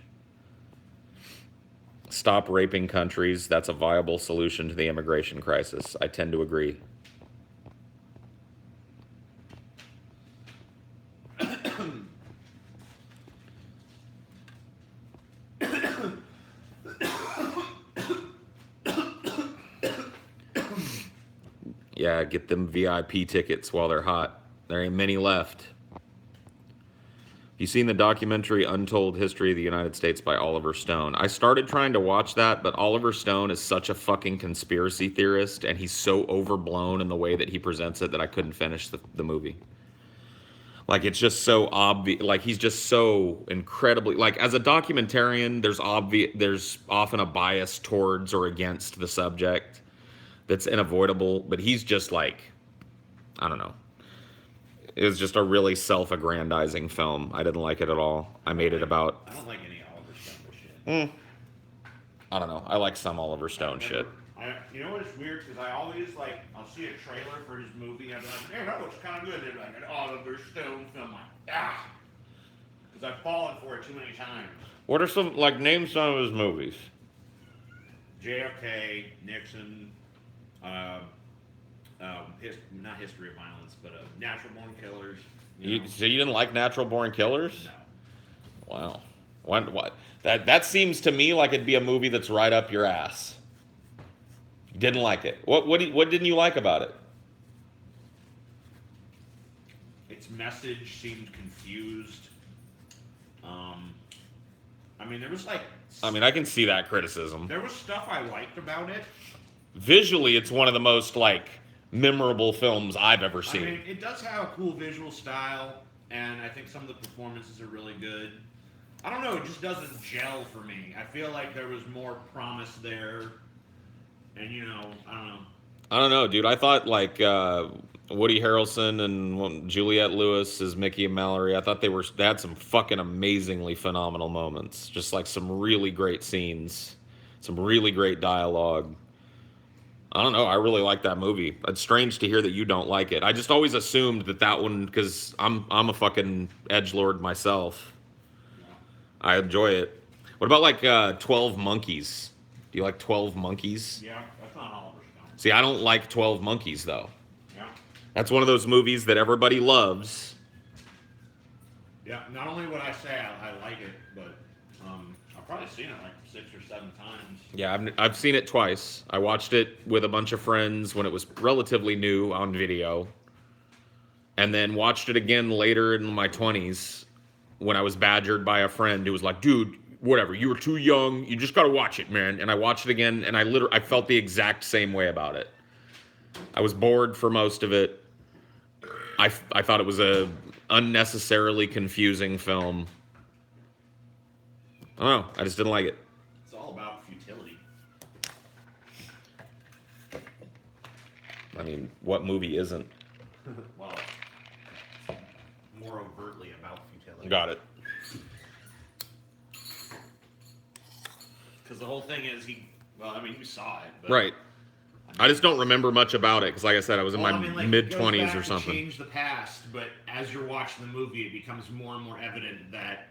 Stop raping countries. That's a viable solution to the immigration crisis. I tend to agree. Yeah, get them VIP tickets while they're hot. There ain't many left. You seen the documentary Untold History of the United States by Oliver Stone? I started trying to watch that, but Oliver Stone is such a fucking conspiracy theorist, and he's so overblown in the way that he presents it that I couldn't finish the movie. Like, it's just so obvious. Like, he's just so incredibly, like, as a documentarian, there's often a bias towards or against the subject that's unavoidable, but he's just like, I don't know. It was just a really self-aggrandizing film. I didn't like it at all. I made it about, I don't like any Oliver Stone shit. I don't know. I like some Oliver Stone shit. You know what's weird? Because I always like, I'll see a trailer for his movie, and I'm like, hey, that looks kind of good. They're like an Oliver Stone film. I'm like, ah, because I've fallen for it too many times. What are some, like, name some of his movies? JFK, Nixon, not History of Violence, but Natural Born Killers. So you didn't like Natural Born Killers? No. Wow. What? That seems to me like it'd be a movie that's right up your ass. Didn't like it. What didn't you like about it? Its message seemed confused. I mean, there was like. I mean, I can see that criticism. There was stuff I liked about it. Visually, it's one of the most, like, memorable films I've ever seen. I mean, it does have a cool visual style, and I think some of the performances are really good. I don't know, it just doesn't gel for me. I feel like there was more promise there, and I don't know. Dude. I thought, like, Woody Harrelson and Juliette Lewis as Mickey and Mallory, I thought they had some fucking amazingly phenomenal moments. Just, like, some really great scenes. Some really great dialogue. I don't know. I really like that movie. It's strange to hear that you don't like it. I just always assumed that one, because I'm a fucking edgelord myself. I enjoy it. What about, like, 12 Monkeys? Do you like 12 Monkeys? Yeah, that's not Oliver Stone. See, I don't like 12 Monkeys, though. Yeah. That's one of those movies that everybody loves. Yeah, not only would I say I like it, but I've probably seen it like 6 or 7 times. Yeah, I've seen it twice. I watched it with a bunch of friends when it was relatively new on video. And then watched it again later in my 20s when I was badgered by a friend who was like, dude, whatever, you were too young, you just gotta watch it, man. And I watched it again, and I felt the exact same way about it. I was bored for most of it. I thought it was a unnecessarily confusing film. I don't know, I just didn't like it. It's all about futility. I mean, what movie isn't? Well, more overtly about futility. Got it. Because the whole thing is you saw it. But, Right. I just don't remember much about it because, like I said, I was in my mid-20s or It something. change the past, but as you're watching the movie, it becomes more and more evident that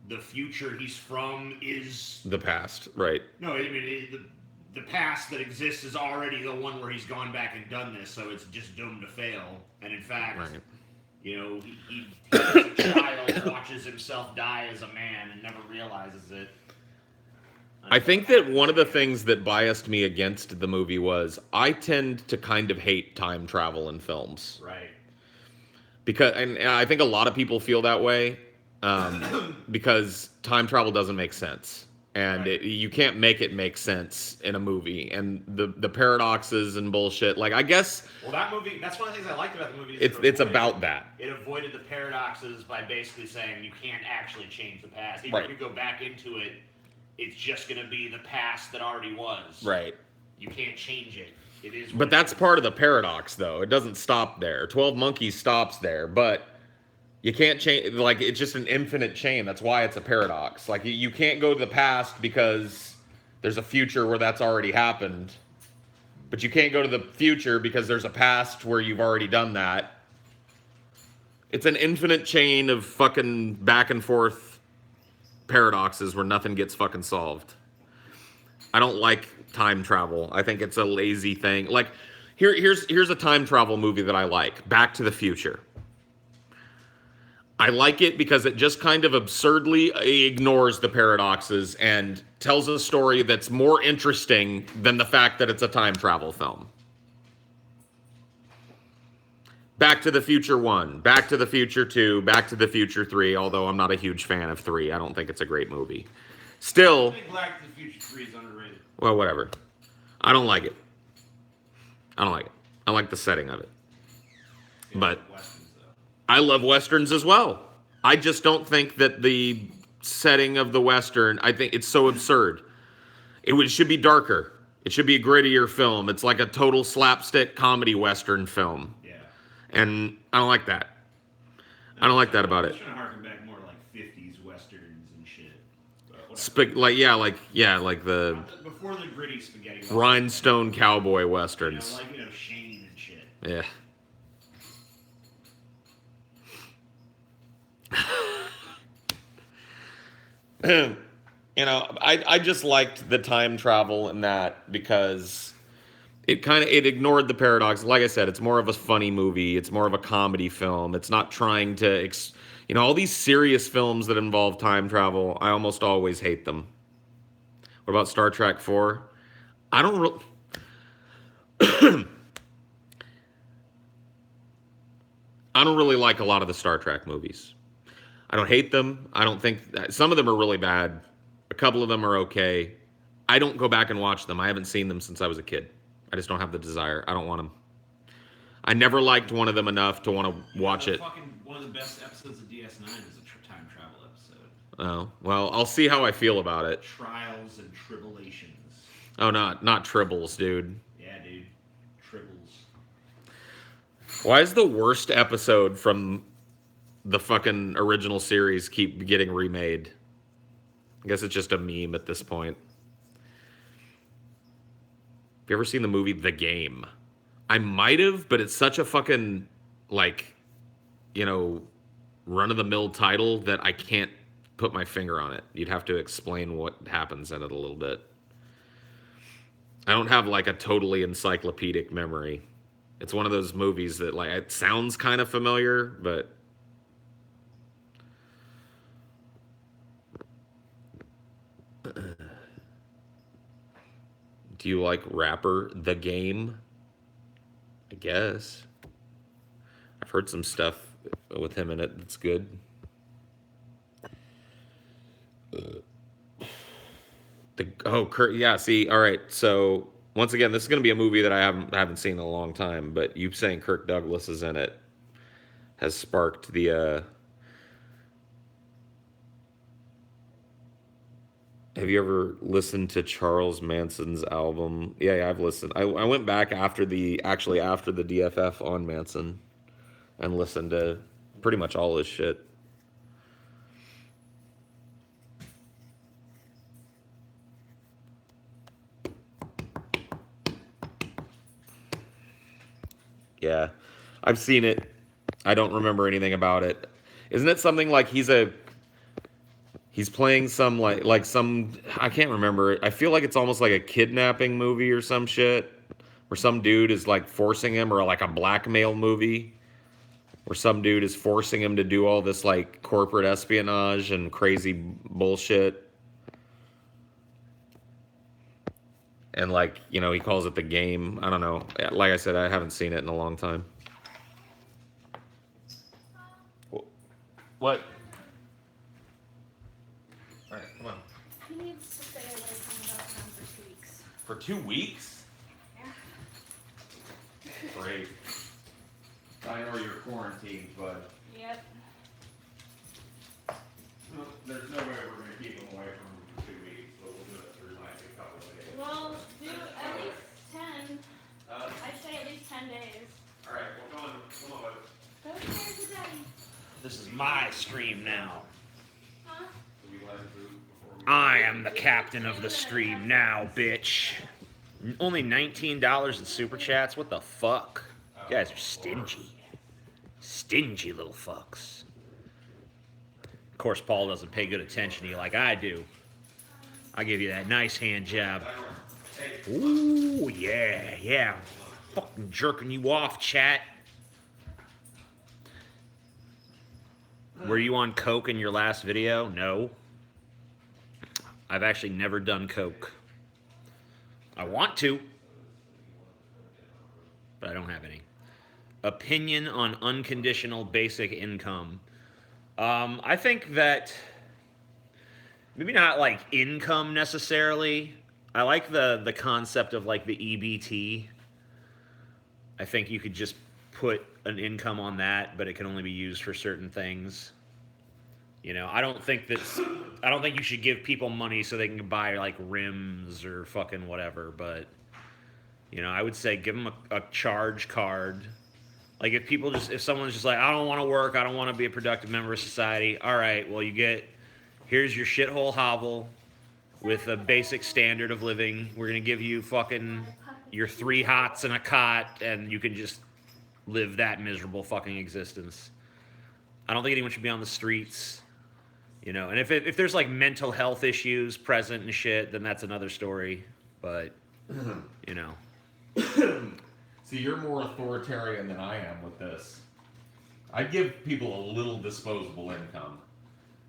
the future he's from is The past, right. no. I mean, the past that exists is already the one where he's gone back and done this, so it's just doomed to fail. And in fact, Right. He as a child watches himself die as a man and never realizes it. I think that one of the things that biased me against the movie was I tend to kind of hate time travel in films. Right. And I think a lot of people feel that way because time travel doesn't make sense. and Right. you can't make it make sense in a movie, and the paradoxes and bullshit. Like, I guess Well, that movie, that's one of the things I liked about the movie. Is it's about that. It avoided the paradoxes by basically saying you can't actually change the past. Even Right. if you go back into it, it's just going to be the past that already was. Right. You can't change it. It is. But that's part of the paradox, though. It doesn't stop there. 12 Monkeys stops there, but you can't change. Like, it's just an infinite chain. That's why it's a paradox. Like, you can't go to the past because there's a future where that's already happened. But you can't go to the future because there's a past where you've already done that. It's an infinite chain of fucking back and forth paradoxes where nothing gets fucking solved. I don't like time travel. I think it's a lazy thing. Like, here's a time travel movie that I like. Back to the Future. I like it because it just kind of absurdly ignores the paradoxes and tells a story that's more interesting than the fact that it's a time travel film. Back to the Future 1, Back to the Future 2, Back to the Future 3, although I'm not a huge fan of 3. I don't think it's a great movie. Still, I think Back to the Future 3 is underrated. well, whatever. I don't like it. I don't like it. I like the setting of it. But I love Westerns as well. I just don't think that the setting of the Western, I think it's so absurd. It should be darker. It should be a grittier film. It's like a total slapstick comedy Western film. Yeah. And I don't like that. I don't like that about it. I'm trying to harken back more to like 50s Westerns and shit. Like the Before the gritty spaghetti. rhinestone cowboy Westerns. Like, Shane and shit. Yeah. I just liked the time travel in that because it ignored the paradox. Like I said, it's more of a funny movie. It's more of a comedy film. It's not trying to, all these serious films that involve time travel. I almost always hate them. What about Star Trek 4? I don't really. I don't really like a lot of the Star Trek movies. I don't hate them. I don't think some of them are really bad. A couple of them are okay. I don't go back and watch them. I haven't seen them since I was a kid. I just don't have the desire. I don't want them. I never liked one of them enough to want to watch it. One of the best episodes of DS9 is a time travel episode. Oh, well, I'll see how I feel about it. Trials and Tribulations. Oh, not Tribbles, dude. Yeah, dude. Tribbles. Why is the worst episode from the fucking original series keep getting remade? I guess it's just a meme at this point. Have you ever seen the movie The Game? I might have, but it's such a fucking, run-of-the-mill title that I can't put my finger on it. You'd have to explain what happens in it a little bit. I don't have, a totally encyclopedic memory. It's one of those movies that, it sounds kind of familiar, but... Do you like rapper The Game? I guess. I've heard some stuff with him in it that's good. Kurt, yeah, see, all right. So, once again, this is going to be a movie that I haven't seen in a long time, but you saying Kirk Douglas is in it has sparked the Have you ever listened to Charles Manson's album? Yeah, I've listened. I went back after the DFF on Manson and listened to pretty much all his shit. Yeah, I've seen it. I don't remember anything about it. Isn't it something like he's playing some like some, I can't remember. I feel like it's almost like a kidnapping movie or some shit where some dude is forcing him, or like a blackmail movie where some dude is forcing him to do all this corporate espionage and crazy bullshit. And he calls it The Game. I don't know. Like I said, I haven't seen it in a long time. What? All right, come on. He needs to stay away from about town for 2 weeks. For 2 weeks? Yeah. Great. I know you're quarantined, bud. Yep. Well, there's no way we're going to keep him away from him for 2 weeks, but we'll do it through like a couple of days. Well, do at least 10. I'd say at least 10 days. Alright, well, come on, bud. Go upstairs to Daddy. This is my stream now. Huh? I am the captain of the stream now, bitch. Only $19 in super chats? What the fuck? You guys are stingy. Stingy little fucks. Of course, Paul doesn't pay good attention to you like I do. I give you that nice hand job. Ooh, yeah, yeah. Fucking jerking you off, chat. Were you on coke in your last video? No. I've actually never done coke. I want to, but I don't have any. Opinion on unconditional basic income. I think that maybe not like income necessarily. I like the concept of like the EBT. I think you could just put an income on that, but it can only be used for certain things. You know, I don't think you should give people money so they can buy like rims or fucking whatever, but you know, I would say give them a charge card. Like if someone's just like, I don't want to work, I don't want to be a productive member of society. All right, well here's your shithole hovel with a basic standard of living. We're going to give you fucking your 3 hots and a cot, and you can just live that miserable fucking existence. I don't think anyone should be on the streets, you know. And if there's like mental health issues present and shit, then that's another story. But you know. See, you're more authoritarian than I am with this. I give people a little disposable income.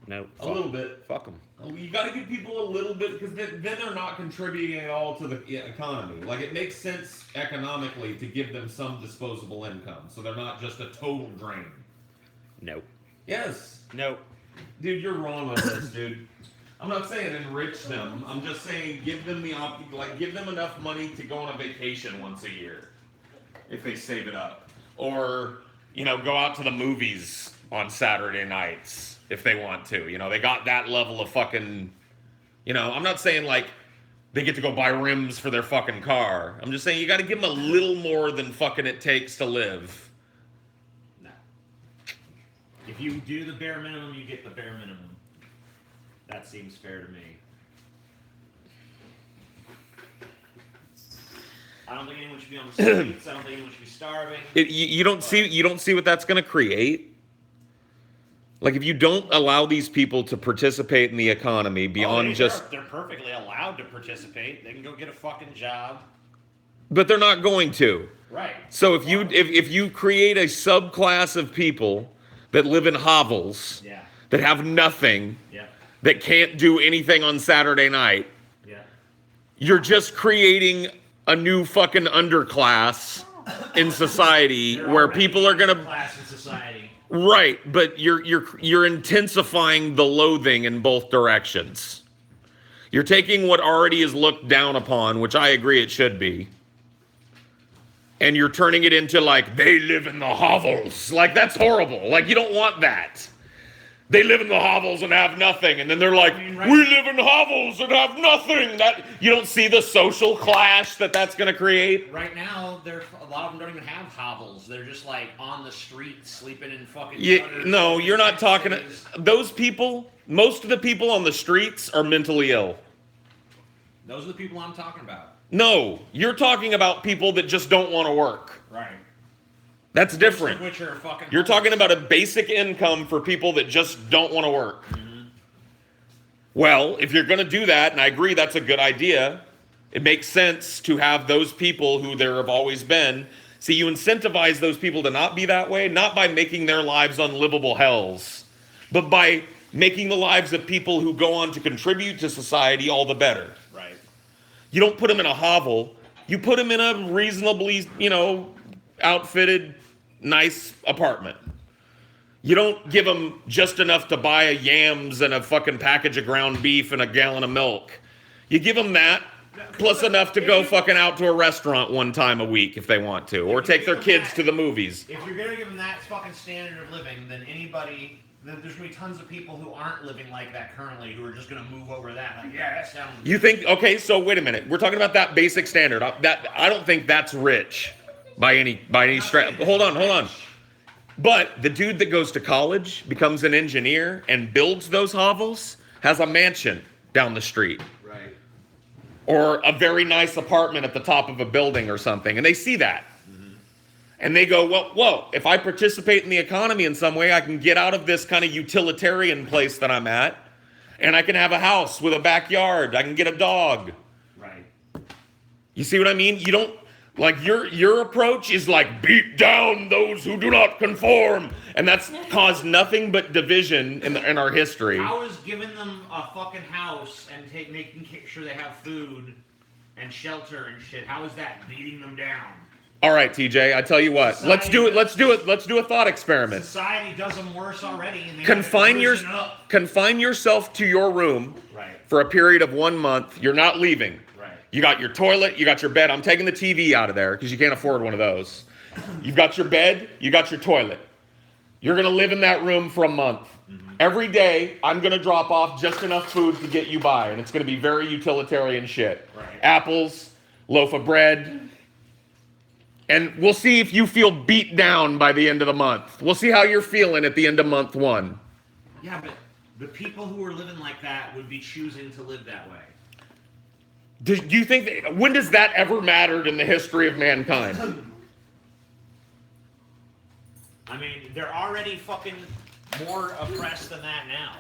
No, A little bit. Fuck them. You got to give people a little bit because then they're not contributing at all to the economy. Like, it makes sense economically to give them some disposable income so they're not just a total drain. Nope. Yes. Nope. Dude, you're wrong on this, dude. I'm not saying enrich them. I'm just saying give them give them enough money to go on a vacation once a year if they save it up. Or, you know, go out to the movies on Saturday nights if they want to. You know, they got that level of fucking, you know, I'm not saying like they get to go buy rims for their fucking car. I'm just saying you got to give them a little more than fucking it takes to live. No. If you do the bare minimum, you get the bare minimum. That seems fair to me. I don't think anyone should be on the streets. I don't think anyone should be starving. You don't see what that's going to create. Like, if you don't allow these people to participate in the economy beyond They're perfectly allowed to participate. They can go get a fucking job. But they're not going to. Right. So if you create a subclass of people that live in hovels, Yeah. that have nothing, Yeah. that can't do anything on Saturday night, Yeah. you're just creating a new fucking underclass in society where people are gonna class in society. right, but you're intensifying the loathing in both directions. You're taking what already is looked down upon, which I agree it should be, and you're turning it into like they live in the hovels. Like, that's horrible. Like, you don't want that. They live in the hovels and have nothing, and then they're like, we live in hovels and have nothing. That you don't see the social clash that's going to create. Right now, a lot of them don't even have hovels. They're just like on the street, sleeping in fucking. No, you're not talking. Those people, most of the people on the streets are mentally ill. Those are the people I'm talking about. No, you're talking about people that just don't want to work. Right. That's different. Which are fucking. You're talking about a basic income for people that just don't want to work. Mm-hmm. Well, if you're going to do that, and I agree that's a good idea, it makes sense to have those people who there have always been. See, you incentivize those people to not be that way, not by making their lives unlivable hells, but by making the lives of people who go on to contribute to society all the better. Right. You don't put them in a hovel. You put them in a reasonably, outfitted, nice apartment. You don't give them just enough to buy a yams and a fucking package of ground beef and a gallon of milk. You give them that, plus enough to go fucking out to a restaurant one time a week if they want to, or take their kids to the movies. If you're gonna give them that fucking standard of living, then there's gonna be tons of people who aren't living like that currently who are just gonna move over that. Like, yeah, that sounds. You think? Okay, so wait a minute. We're talking about that basic standard. I don't think that's rich by any stretch. Hold on. But the dude that goes to college, becomes an engineer, and builds those hovels has a mansion down the street. Right. Or a very nice apartment at the top of a building or something. And they see that. Mm-hmm. And they go, well, whoa, if I participate in the economy in some way, I can get out of this kind of utilitarian place that I'm at. And I can have a house with a backyard. I can get a dog. Right. You see what I mean? You don't, like, your approach is like, beat down those who do not conform. And that's caused nothing but division in our history. How is giving them a fucking house and making sure they have food and shelter and shit, how is that beating them down? All right, TJ, I tell you what. Society Let's do a thought experiment. Society does them worse already. And Confine yourself to your room for a period of 1 month. You're not leaving. Right. You got your toilet, you got your bed. I'm taking the TV out of there because you can't afford one of those. You've got your bed, you got your toilet. You're going to live in that room for a month. Mm-hmm. Every day, I'm going to drop off just enough food to get you by, and it's going to be very utilitarian shit. Right. Apples, loaf of bread, and we'll see if you feel beat down by the end of the month. We'll see how you're feeling at the end of month 1. Yeah, but the people who are living like that would be choosing to live that way. Do you think when does that ever mattered in the history of mankind? I mean, they're already fucking more oppressed than that now.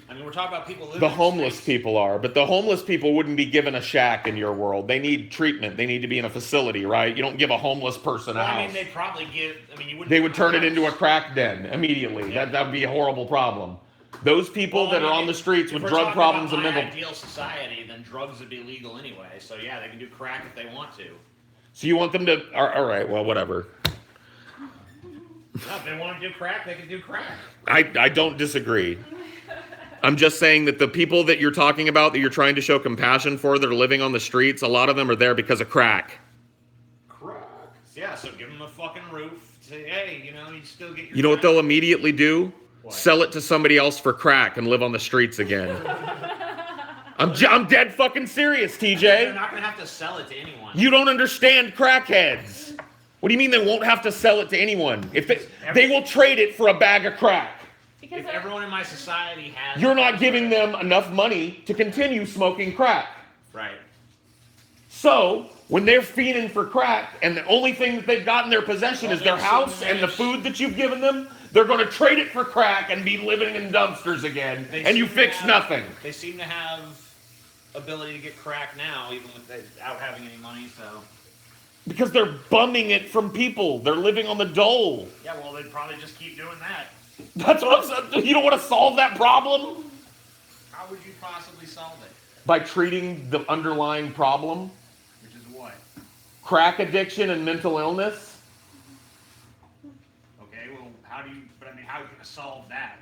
I mean, we're talking about people living The homeless people are, but the homeless people wouldn't be given a shack in your world. They need treatment. They need to be in a facility, right? You don't give a homeless person a house. I mean, they'd probably give. I mean, you wouldn't. They would turn it into a crack den immediately. Yeah. That would be a horrible problem. Those people that are on the streets with drug problems and mental. Ideal society, then drugs would be legal anyway. So yeah, they can do crack if they want to. So you want them to? All right. Well, whatever. No, if they want to do crack, they can do crack. I don't disagree. I'm just saying that the people that you're talking about, that you're trying to show compassion for, that are living on the streets, a lot of them are there because of crack. Crack. Yeah, so give them a fucking roof. Say, hey, you still get your. You know what they'll immediately do? What? Sell it to somebody else for crack and live on the streets again. I'm dead fucking serious, TJ. They're not going to have to sell it to anyone. You don't understand crackheads. What do you mean they won't have to sell it to anyone? If they will trade it for a bag of crack. Because If everyone in my society has. You're not giving them enough money to continue smoking crack. Right. So, when they're fiending for crack and the only thing that they've got in their possession is their house and the food that you've given them, they're going to trade it for crack and be living in dumpsters again, and you fix nothing. They seem to have ability to get crack now, even without having any money, so. Because they're bumming it from people. They're living on the dole. Yeah, well, they'd probably just keep doing that. That's what I'm saying. You don't want to solve that problem? How would you possibly solve it? By treating the underlying problem. Which is what? Crack addiction and mental illness. Okay, well, how are you going to solve that?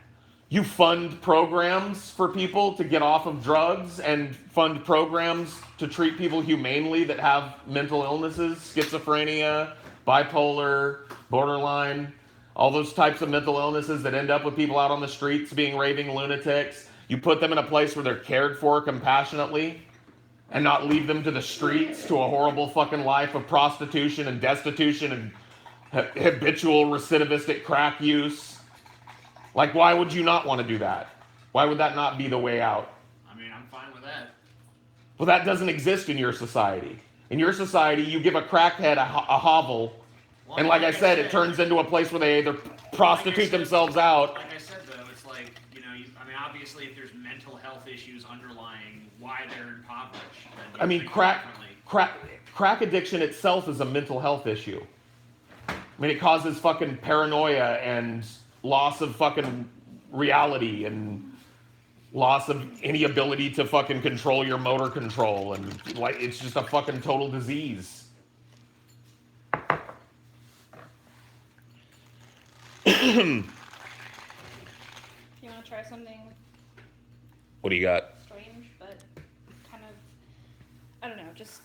You fund programs for people to get off of drugs and fund programs to treat people humanely that have mental illnesses, schizophrenia, bipolar, borderline, all those types of mental illnesses that end up with people out on the streets being raving lunatics. You put them in a place where they're cared for compassionately and not leave them to the streets to a horrible fucking life of prostitution and destitution and habitual recidivistic crack use. Like, why would you not want to do that? Why would that not be the way out? I mean, I'm fine with that. Well, that doesn't exist in your society. In your society, you give a crackhead a hovel, well, and like I said, it turns into a place where they either prostitute themselves out. Like I said, though, it's like, obviously, if there's mental health issues underlying why they're impoverished. I mean, crack addiction itself is a mental health issue. I mean, it causes fucking paranoia and loss of fucking reality and loss of any ability to fucking control your motor control, and like it's just a fucking total disease. try something What do you got? strange, but kind of, I don't know, just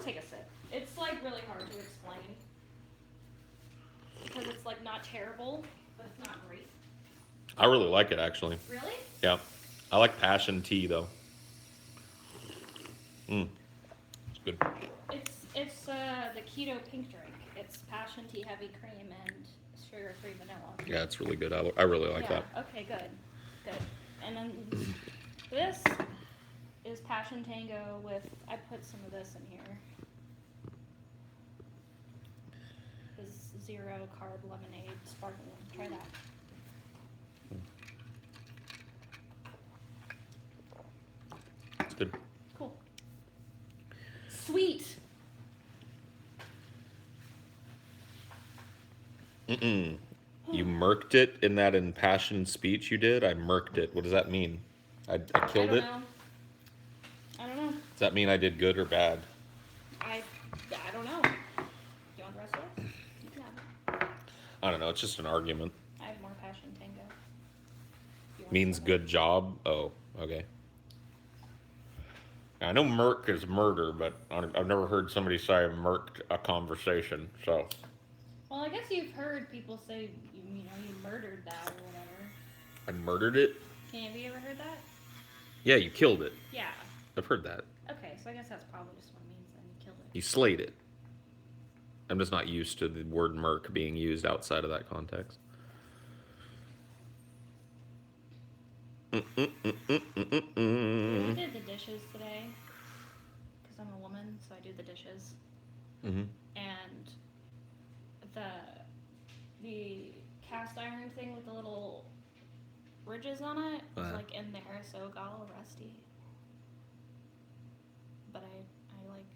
take a sip. It's like really hard to explain because it's like not terrible, but it's not great. I really like it, actually. Really? Yeah. I like passion tea, though. It's good. It's the keto pink drink. It's passion tea, heavy cream, and sugar-free vanilla. Yeah, it's really good. I really like that. Okay, good. And then this is passion tango with. I put some of this in here. This 0 carb lemonade sparkling. Try that. It's good. Cool. Sweet. You murked it in that impassioned speech you did? I murked it. What does that mean? I killed it? I don't know. Does that mean I did good or bad? I don't know. Do you want the rest of it? You can have it. I don't know. It's just an argument. I have more passion tango. You want Means some of good job? Oh, okay. I know murk is murder, but I've never heard somebody say I murked a conversation, so. it? Well, I guess you've heard people say, you murdered that or whatever. I murdered it? Have you ever heard that? Yeah, you killed it. Yeah. I've heard that. Okay, so I guess that's probably just what it means then. You killed it. You slayed it. I'm just not used to the word murk being used outside of that context. I did the dishes today because I'm a woman, so I do the dishes. Mm-hmm. And the cast iron thing with the little ridges on it was like in there, so it got all rusty. But I like.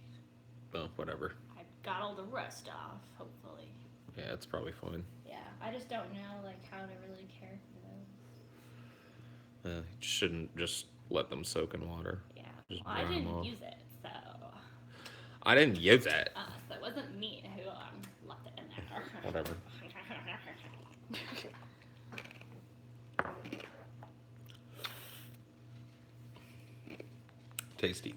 Well, whatever. I got all the rust off, hopefully. Yeah, it's probably fine. Yeah, I just don't know like how to really care for those. You shouldn't just let them soak in water. Yeah. Just Well, I dry 'em didn't off. use it, so. I didn't use it. So it wasn't me who left it in there. Whatever. Tasty.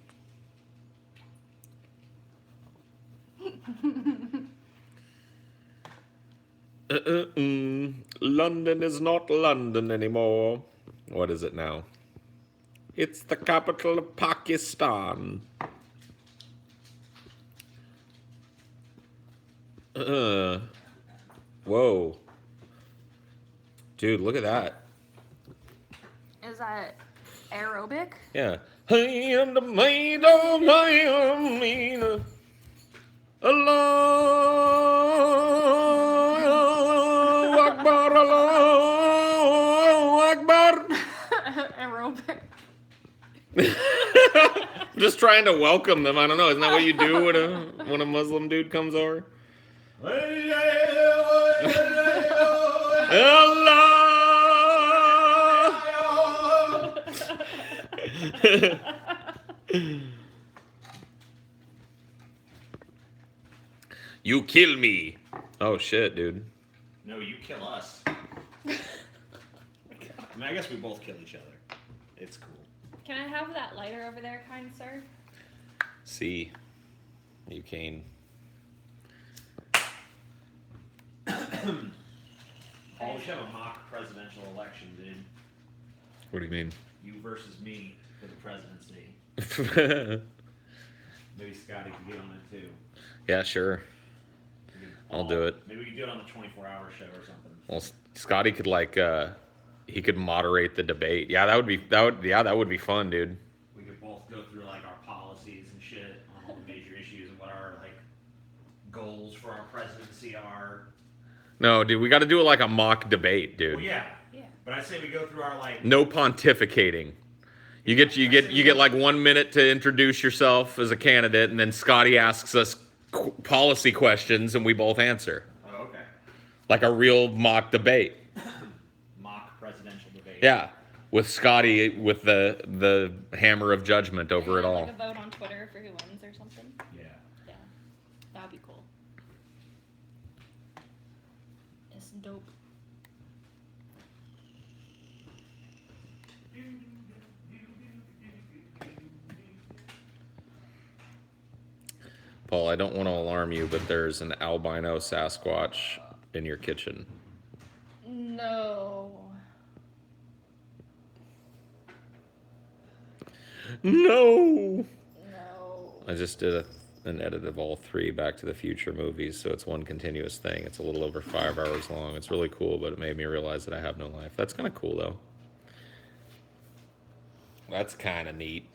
London is not London anymore. What is it now? It's the capital of Pakistan. Whoa. Dude, look at that. Is that aerobic? Yeah. Hey, and the maid of Miami. Allahu Akbar, Allahu Akbar. Aerobic. Just trying to welcome them. I don't know. Isn't that what you do when a Muslim dude comes over? You kill me. Oh shit, dude. No, you kill us. I mean, I guess we both kill each other. It's cool. Can I have that lighter over there, kind sir? See, you can. Paul, we should have a mock presidential election, dude. What do you mean? You versus me for the presidency. Maybe Scotty could get on it too. Yeah, sure. I'll do it. Maybe we could do it on the 24-hour show or something. Well, Scotty could he could moderate the debate. Yeah, that would be fun, dude. We could both go through like our policies and shit on all the major issues and what our like goals for our presidency are. No, dude, we got to do it like a mock debate, dude. Well, yeah. Yeah. But I say we go through our like. No pontificating. You get like 1 minute to introduce yourself as a candidate, and then Scotty asks us policy questions, and we both answer. Oh, okay. Like a real mock debate. Mock presidential debate. Yeah, with Scotty with the hammer of judgment over it all. Like a vote on Twitter for who wins or something. Yeah. Yeah, that would be cool. It's dope. Paul, I don't want to alarm you, but there's an albino Sasquatch in your kitchen. No. No! No. I just did an edit of all 3 Back to the Future movies, so it's one continuous thing. It's a little over 5 hours long. It's really cool, but it made me realize that I have no life. That's kind of cool, though. That's kind of neat.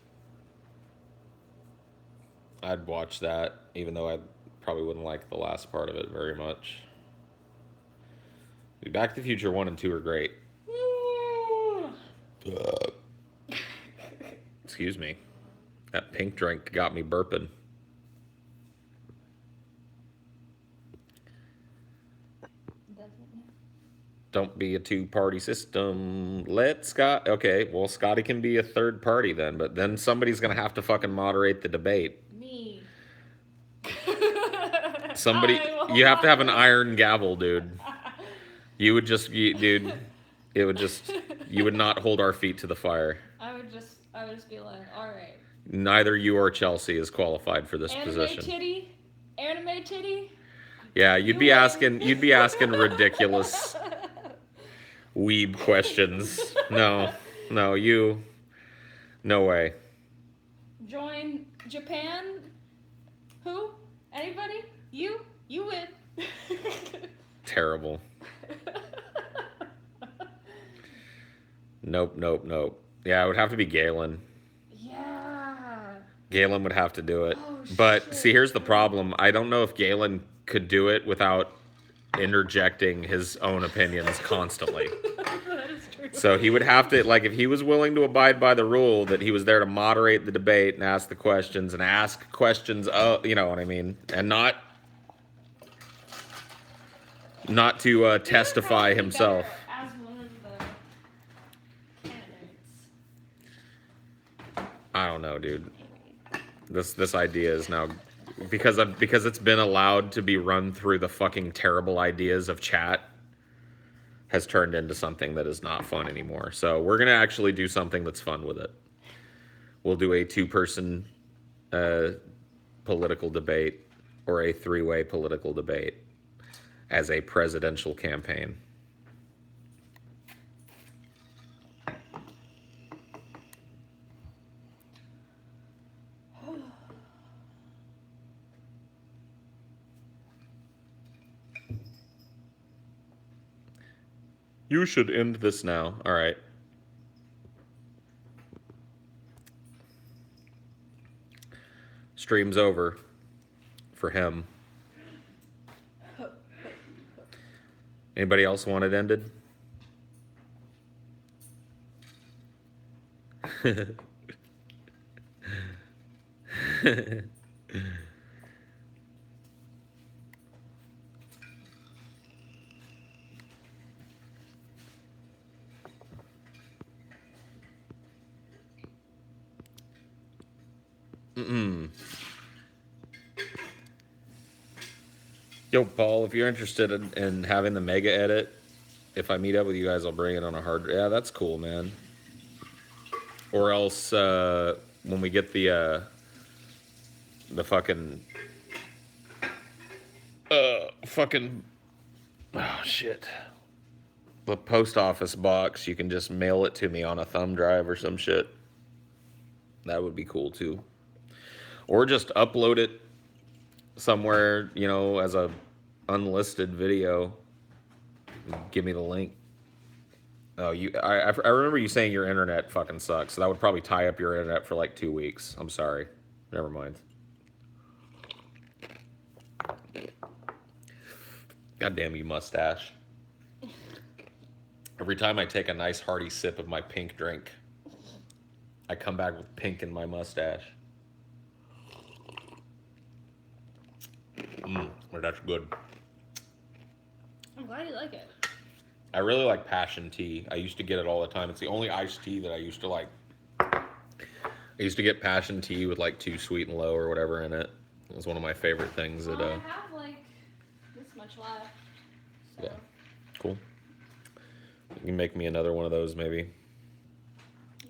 I'd watch that, even though I probably wouldn't like the last part of it very much. Back to the Future 1 and 2 are great. Excuse me. That pink drink got me burping. Don't be a 2-party system. Let Scott. Okay, well, Scotty can be a 3rd party then, but then somebody's gonna have to fucking moderate the debate. Me. Somebody, you have to have an iron gavel, dude. You would just, dude. It would just, you would not hold our feet to the fire. I would just be like, all right. Neither you or Chelsea is qualified for this position. Anime titty. Yeah, you'd be asking ridiculous weeb questions. No, you, no way. Join Japan. Who? Anybody? You win. Terrible. Nope. Yeah, it would have to be Galen. Yeah. Galen would have to do it. Oh, But shit. see, here's the problem. I don't know if Galen could do it without interjecting his own opinions constantly. That is true. So he would have to, like, if he was willing to abide by the rule that he was there to moderate the debate and ask the questions you know what I mean, and not to testify He would probably be himself. better as one of the candidates. I don't know, dude. This idea is now because it's been allowed to be run through the fucking terrible ideas of chat, has turned into something that is not fun anymore. So we're gonna actually do something that's fun with it. We'll do a 2-person political debate or a 3-way political debate as a presidential campaign. You should end this now. All right. Stream's over for him. Anybody else want it ended? Yo, Paul, if you're interested in having the mega edit, if I meet up with you guys, I'll bring it on a hard. Yeah, that's cool, man. Or else when we get the fucking oh shit, the post office box, you can just mail it to me on a thumb drive or some shit. That would be cool too. Or just upload it somewhere, you know, as a unlisted video. Give me the link. Oh, I remember you saying your internet fucking sucks. So that would probably tie up your internet for like 2 weeks. I'm sorry. Never mind. God damn you, mustache. Every time I take a nice hearty sip of my pink drink, I come back with pink in my mustache. Well, that's good. I'm glad you like it. I really like passion tea. I used to get it all the time. It's the only iced tea that I used to like. I used to get passion tea with like 2 sweet and low or whatever in it. It was one of my favorite things. Well, I have like this much left. So. Yeah, cool. You can make me another one of those maybe. You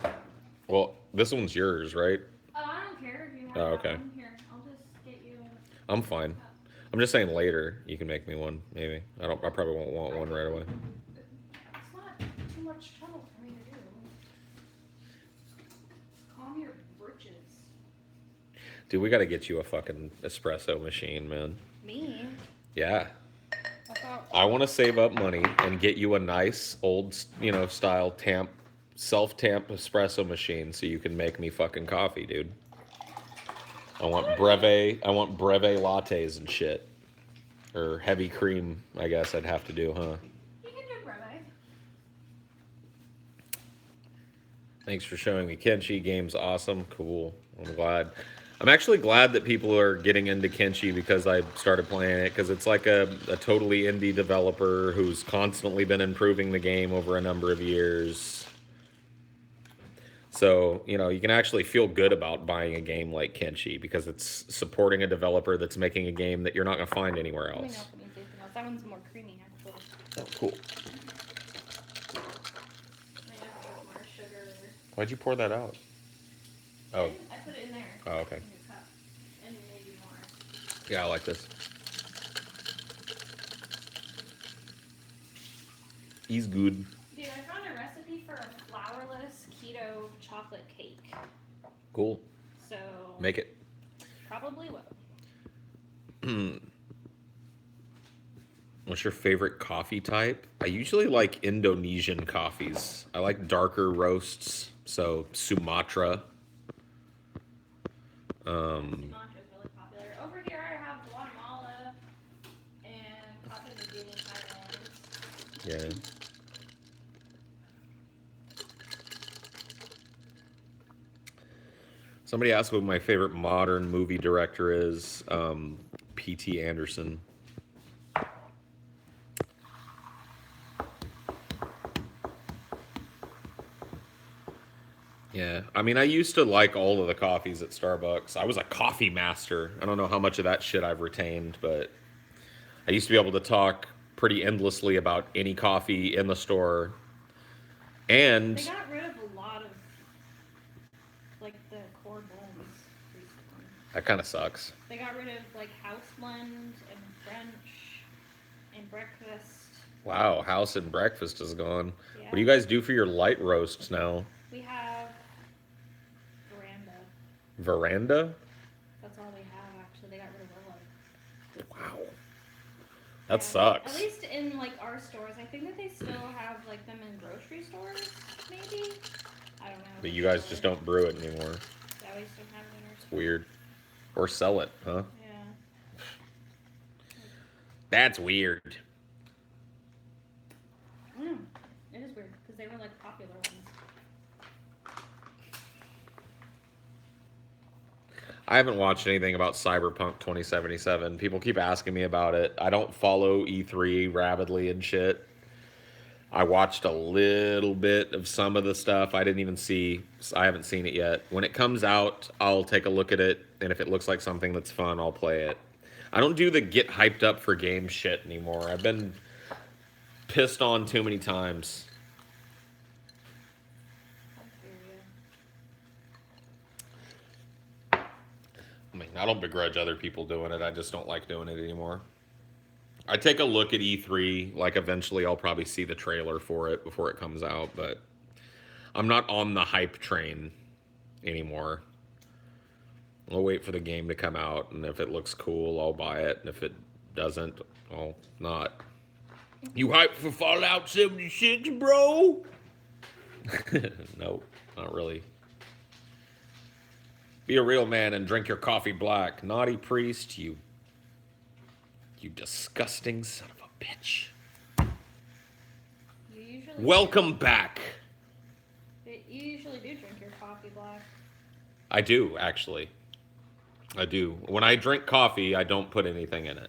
wanna know? Well, this one's yours, right? Oh, I don't care if you I Oh, have okay. one. Here, I'll just get you. I'm fine. I'm just saying later you can make me one, maybe. I probably won't want one right away. It's not too much trouble for me to do. Calm your britches. Dude, we gotta get you a fucking espresso machine, man. Me? Yeah. I thought. I want to save up money and get you a nice old, style self-tamp espresso machine so you can make me fucking coffee, dude. I want breve lattes and shit. Or heavy cream, I guess I'd have to do, huh? You can do breve. Thanks for showing me Kenshi. Game's awesome. Cool. I'm glad. I'm actually glad that people are getting into Kenshi because I started playing it, because it's like a totally indie developer who's constantly been improving the game over a number of years. So, you can actually feel good about buying a game like Kenshi because it's supporting a developer that's making a game that you're not going to find anywhere Let me know else. if it needs anything else. That one's more creamy, actually. Oh, cool. I have to put more sugar. Why'd you pour that out? Oh, I put it in there. oh, okay. In your cup. And maybe more. Yeah, I like this. He's good. Dude, I found a recipe for a flourless keto chocolate cake. Cool. So Make it. probably will. What's your favorite coffee type? I usually like Indonesian coffees. I like darker roasts, so Sumatra. Sumatra's really popular. Over here I have Guatemala and Papua New Guinea, Thailand. Yeah. Somebody asked what my favorite modern movie director is. P.T. Anderson. Yeah, I mean, I used to like all of the coffees at Starbucks. I was a coffee master. I don't know how much of that shit I've retained, but I used to be able to talk pretty endlessly about any coffee in the store. And They got rid of a lot of like the core blends recently. that kind of sucks. They got rid of like house blend and French and breakfast. Wow, house and breakfast is gone. Yeah. What do you guys do for your light roasts now? We have veranda. Veranda? That's all they have actually. They got rid of all of it. Wow. That Yeah, sucks. At least in like our stores, I think that they still have like them in grocery stores, maybe. I don't know. But you guys just don't brew it anymore. Yeah, we still have it in our store. Weird. Or sell it, huh? Yeah. That's weird. It is weird because they were like popular ones. I haven't watched anything about Cyberpunk 2077. People keep asking me about it. I don't follow E3 rabidly and shit. I watched a little bit of some of the stuff. I haven't seen it yet. When it comes out, I'll take a look at it, and if it looks like something that's fun, I'll play it. I don't do the get hyped up for game shit anymore. I've been pissed on too many times. I mean, I don't begrudge other people doing it. I just don't like doing it anymore. I take a look at E3. Like, eventually I'll probably see the trailer for it before it comes out, but I'm not on the hype train anymore. I'll wait for the game to come out, and if it looks cool, I'll buy it, and if it doesn't, I'll not. You hyped for Fallout 76, bro? Nope, not really. Be a real man and drink your coffee black. Naughty priest, you disgusting son of a bitch. You usually Welcome back. You usually do drink your coffee black. I do, actually. I do. When I drink coffee, I don't put anything in it.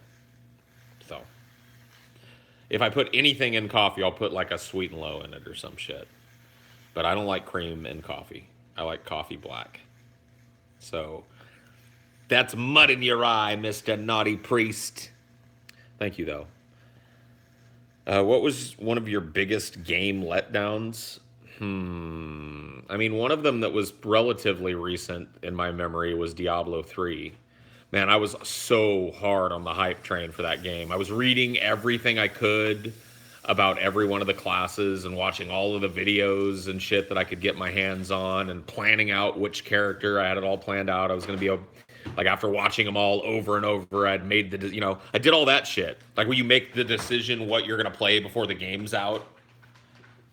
So, if I put anything in coffee, I'll put like a sweet and low in it or some shit. But I don't like cream in coffee. I like coffee black. So, that's mud in your eye, Mr. Naughty Priest. Thank you, though. What was one of your biggest game letdowns? I mean, one of them that was relatively recent in my memory was Diablo 3. Man, I was so hard on the hype train for that game. I was reading everything I could about every one of the classes and watching all of the videos and shit that I could get my hands on and planning out which character. I had it all planned out. I was going to be a, like, after watching them all over and over, I'd made the, I did all that shit. Like when you make the decision what you're going to play before the game's out,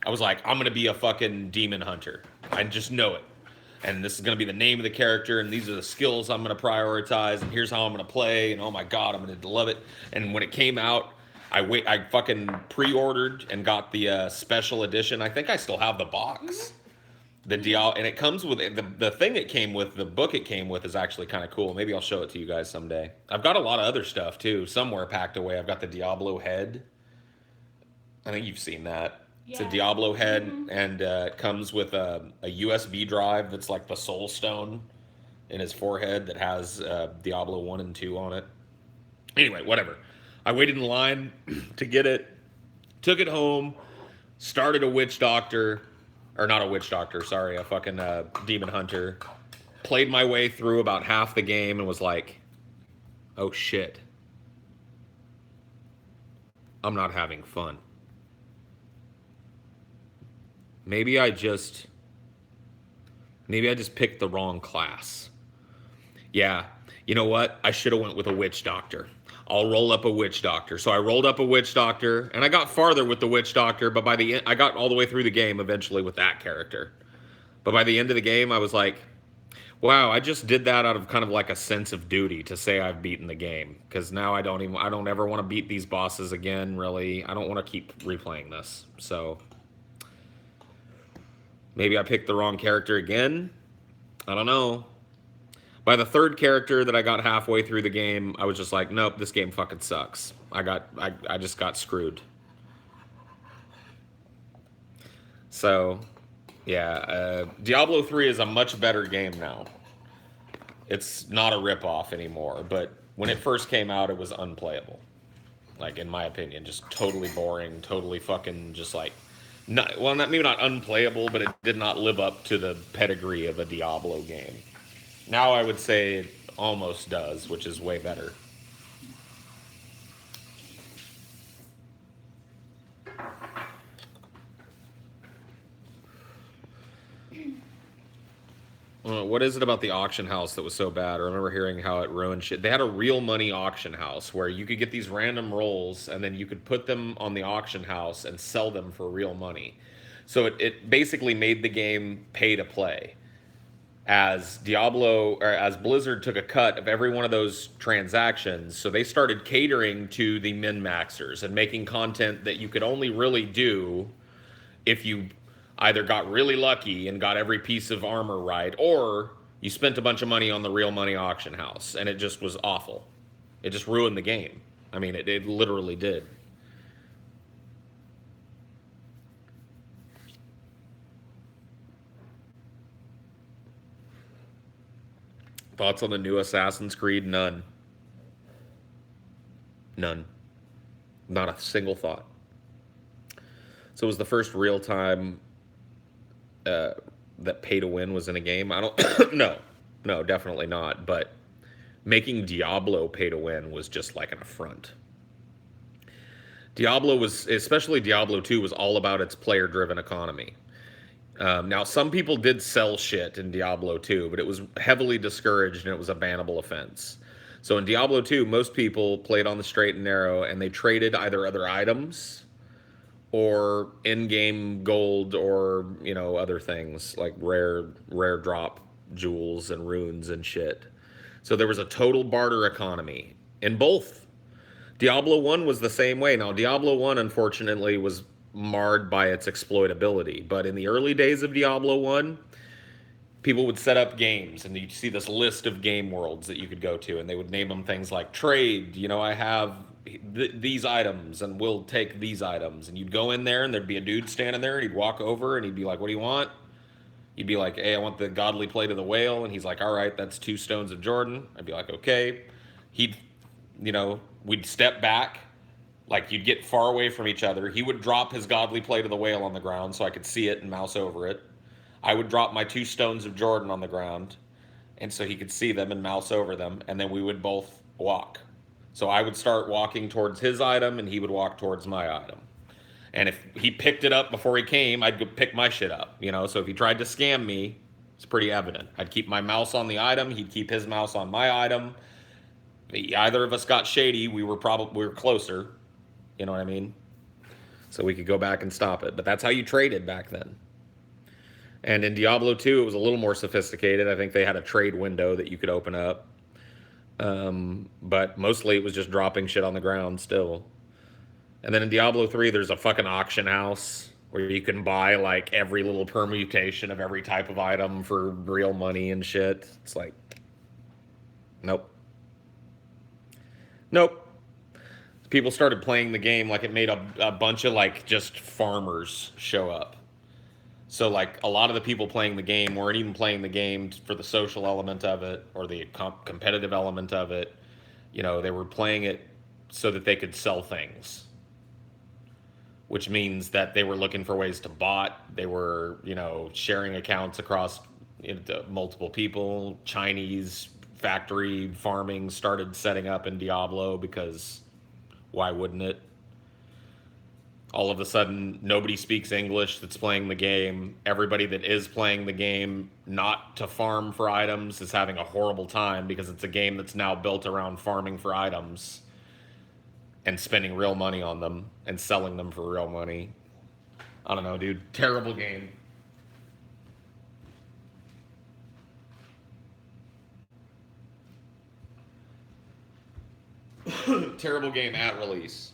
I was like, I'm going to be a fucking demon hunter. I just know it. And this is going to be the name of the character, and these are the skills I'm going to prioritize, and here's how I'm going to play, and oh my god, I'm going to love it. And when it came out, I fucking pre-ordered and got the special edition. I think I still have the box. The Diablo, and it comes with the thing it came with, the book it came with is actually kind of cool. Maybe I'll show it to you guys someday. I've got a lot of other stuff too, somewhere packed away. I've got the Diablo head. I think you've seen that. It's a Yeah. Diablo head, and it comes with a USB drive that's like the soul stone in his forehead that has Diablo 1 and 2 on it. Anyway, whatever. I waited in line to get it, took it home, started a witch doctor, or not a witch doctor, sorry, a fucking demon hunter. Played my way through about half the game and was like, oh shit. I'm not having fun. Maybe I just picked the wrong class. Yeah, you know what? I should have went with a witch doctor. I'll roll up a witch doctor. So I rolled up a witch doctor, and I got farther with the witch doctor, but by the end, I got all the way through the game eventually with that character. But by the end of the game, I was like, wow, I just did that out of kind of like a sense of duty to say I've beaten the game. Because now I don't ever want to beat these bosses again, really. I don't want to keep replaying this. So maybe I picked the wrong character again. I don't know. By the third character that I got halfway through the game, I was just like, nope, this game fucking sucks. I just got screwed. So, yeah, Diablo 3 is a much better game now. It's not a ripoff anymore, but when it first came out, it was unplayable. Like, in my opinion, just totally boring, totally fucking just like, maybe not unplayable, but it did not live up to the pedigree of a Diablo game. Now I would say it almost does, which is way better. What is it about the auction house that was so bad? I remember hearing how it ruined shit. They had a real money auction house where you could get these random rolls and then you could put them on the auction house and sell them for real money. So it basically made the game pay to play. As Blizzard took a cut of every one of those transactions, so they started catering to the min-maxers and making content that you could only really do if you either got really lucky and got every piece of armor right, or you spent a bunch of money on the real money auction house, and it just was awful. It just ruined the game. I mean, it literally did. Thoughts on the new Assassin's Creed? None. None. Not a single thought. So it was the first real time that pay to win was in a game. I don't. No, definitely not. But making Diablo pay to win was just like an affront. Diablo was, especially Diablo 2, was all about its player-driven economy. Now, some people did sell shit in Diablo 2, but it was heavily discouraged and it was a bannable offense. So in Diablo 2, most people played on the straight and narrow, and they traded either other items or in-game gold or, other things like rare drop jewels and runes and shit. So there was a total barter economy in both. Diablo 1 was the same way. Now, Diablo 1, unfortunately, was marred by its exploitability. But in the early days of Diablo 1, people would set up games, and you'd see this list of game worlds that you could go to, and they would name them things like trade. I have these items, and we'll take these items. And you'd go in there, and there'd be a dude standing there, and he'd walk over, and he'd be like, what do you want? You'd be like, hey, I want the godly plate of the whale. And he's like, all right, that's 2 stones of Jordan. I'd be like, okay. We'd step back, Like you'd get far away from each other. He would drop his godly plate of the whale on the ground so I could see it and mouse over it. I would drop my 2 stones of Jordan on the ground, and so he could see them and mouse over them, and then we would both walk. So I would start walking towards his item, and he would walk towards my item. And if he picked it up before he came, I'd go pick my shit up, you know? So if he tried to scam me, it's pretty evident. I'd keep my mouse on the item, he'd keep his mouse on my item. Either of us got shady, we were closer, you know what I mean? So we could go back and stop it. But that's how you traded back then. And in Diablo 2, it was a little more sophisticated. I think they had a trade window that you could open up. But mostly it was just dropping shit on the ground still. And then in Diablo 3, there's a fucking auction house where you can buy like every little permutation of every type of item for real money and shit. It's like, nope. Nope. People started playing the game like it made a bunch of like just farmers show up. So like a lot of the people playing the game weren't even playing the game for the social element of it or the competitive element of it. You know, they were playing it so that they could sell things, which means that they were looking for ways to bot. They were, you know, sharing accounts across multiple people. Chinese factory farming started setting up in Diablo because why wouldn't it? All of a sudden, nobody speaks English that's playing the game. Everybody that is playing the game not to farm for items is having a horrible time because it's a game that's now built around farming for items and spending real money on them and selling them for real money. I don't know, dude. Terrible game. Terrible game at release.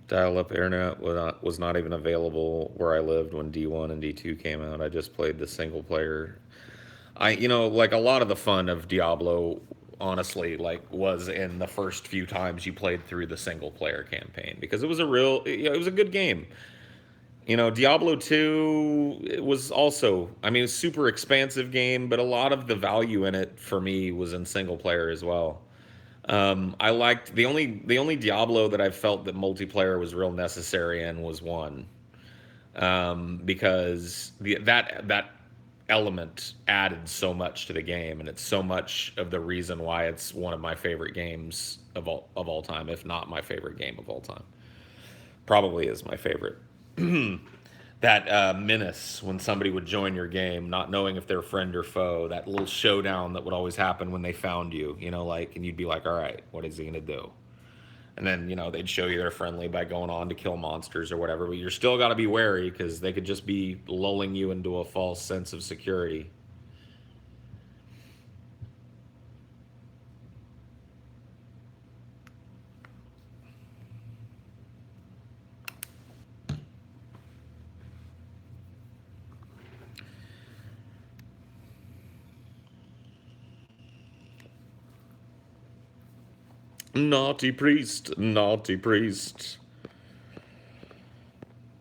Dial-up internet was not even available where I lived when D1 and D2 came out. I just played the single player. You know, like a lot of the fun of Diablo, honestly, like was in the first few times you played through the single player campaign because it was it was a good game. You know, Diablo 2 it was also, I mean, it was a super expansive game, but a lot of the value in it for me was in single player as well. I liked the only Diablo that I felt that multiplayer was real necessary in was one, because that element added so much to the game, and it's so much of the reason why it's one of my favorite games of all time, if not my favorite game of all time. Probably is my favorite. That menace when somebody would join your game, not knowing if they're friend or foe, that little showdown that would always happen when they found you, you know, like, and you'd be like, all right, what is he going to do? And then, you know, they'd show you they're friendly by going on to kill monsters or whatever, but you're still got to be wary because they could just be lulling you into a false sense of security. Naughty priest, naughty priest.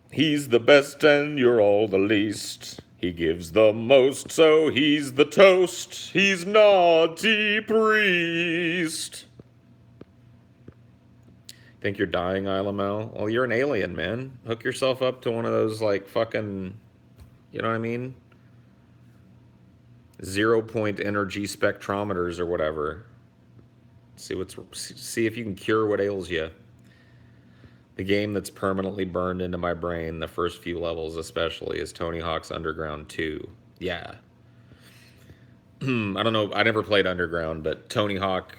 He's the best and you're all the least. He gives the most, so he's the toast. He's naughty priest. Think you're dying, Ilamel? Well, you're an alien, man. Hook yourself up to one of those, like, fucking, you know what I mean? 0-point energy spectrometers or whatever. See if you can cure what ails you. The game that's permanently burned into my brain, the first few levels especially, is Tony Hawk's Underground 2. Yeah. I don't know. I never played Underground, but Tony Hawk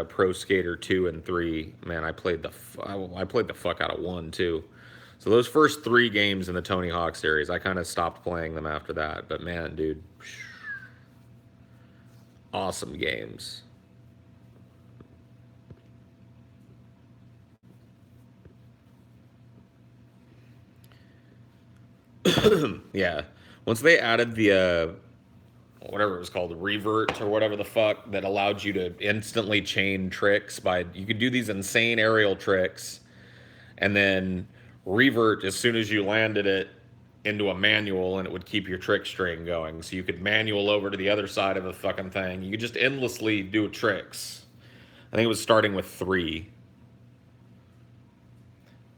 Pro Skater 2 and 3, man, I played the fuck out of 1 too. So those first 3 games in the Tony Hawk series, I kind of stopped playing them after that. But man, dude, awesome games. Yeah. Once they added the whatever it was called, revert or whatever the fuck, that allowed you to instantly chain tricks by, you could do these insane aerial tricks and then revert as soon as you landed it into a manual, and it would keep your trick string going. So you could manual over to the other side of the fucking thing. You could just endlessly do tricks. I think it was starting with 3.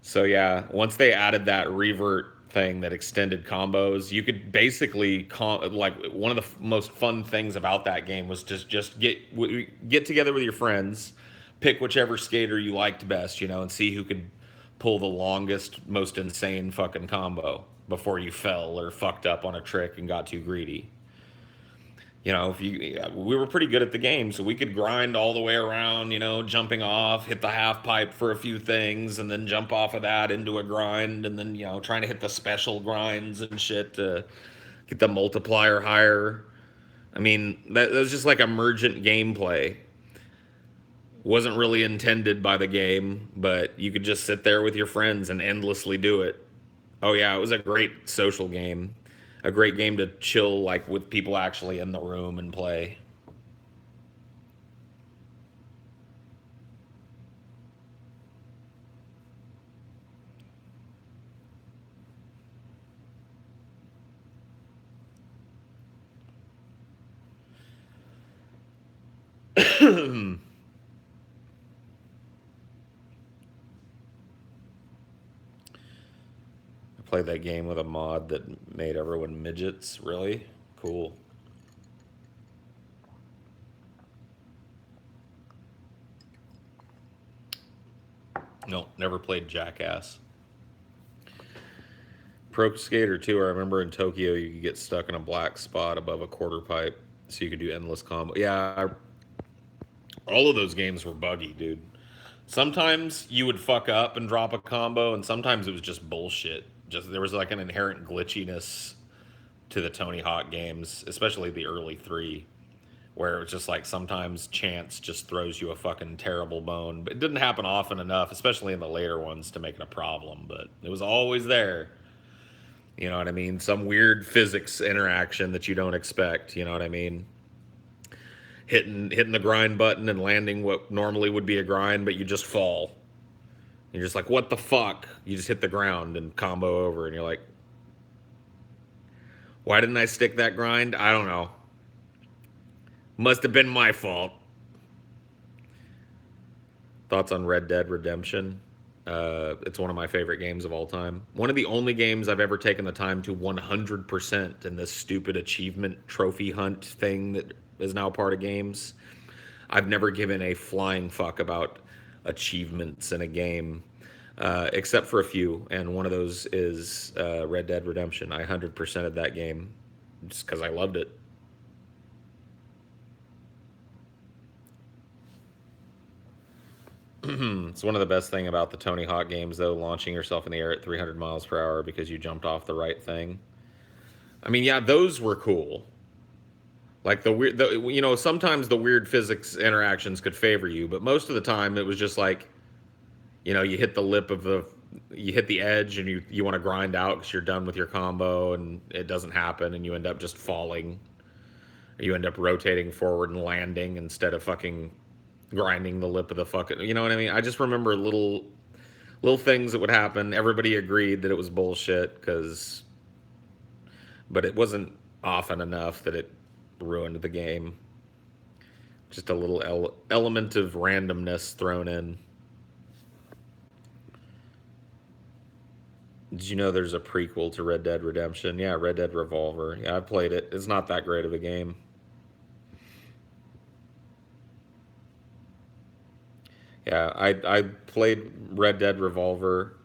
So yeah, once they added that revert thing that extended combos, you could basically like, one of the most fun things about that game was just get together with your friends, pick whichever skater you liked best, and see who could pull the longest, most insane fucking combo before you fell or fucked up on a trick and got too greedy. If we were pretty good at the game, so we could grind all the way around, jumping off, hit the half pipe for a few things, and then jump off of that into a grind, and then, trying to hit the special grinds and shit to get the multiplier higher. I mean, that was just like emergent gameplay. Wasn't really intended by the game, but you could just sit there with your friends and endlessly do it. Oh yeah, it was a great social game. A great game to chill, like, with people actually in the room and play. I played that game with a mod that made everyone midgets. Really? Cool. No, never played Jackass. Pro Skater 2, I remember in Tokyo you could get stuck in a black spot above a quarter pipe, so you could do endless combo. Yeah, all of those games were buggy, dude. Sometimes you would fuck up and drop a combo, and sometimes it was just bullshit. Just there was like an inherent glitchiness to the Tony Hawk games, especially the early 3, where it was just like sometimes chance just throws you a fucking terrible bone. But it didn't happen often enough, especially in the later ones, to make it a problem. But it was always there. You know what I mean? Some weird physics interaction that you don't expect. You know what I mean? Hitting the grind button and landing what normally would be a grind, but you just fall. You're just like, what the fuck? You just hit the ground and combo over, and you're like, why didn't I stick that grind? I don't know. Must have been my fault. Thoughts on Red Dead Redemption? It's one of my favorite games of all time. One of the only games I've ever taken the time to 100% in this stupid achievement trophy hunt thing that is now part of games. I've never given a flying fuck about achievements in a game, except for a few, and one of those is Red Dead Redemption. I 100%ed that game just because I loved it. It's one of the best thing about the Tony Hawk games, though, launching yourself in the air at 300 miles per hour because you jumped off the right thing. I mean, yeah, those were cool. Like sometimes the weird physics interactions could favor you, but most of the time it was just like, you hit the you hit the edge, and you want to grind out because you're done with your combo, and it doesn't happen, and you end up just falling. Or you end up rotating forward and landing instead of fucking grinding the lip of the fucking, you know what I mean? I just remember little things that would happen. Everybody agreed that it was bullshit, but it wasn't often enough that it ruined the game. Just a little element of randomness thrown in. Did you know there's a prequel to Red Dead Redemption? Yeah, Red Dead Revolver. Yeah, I played it. It's not that great of a game. Yeah, I played Red Dead Revolver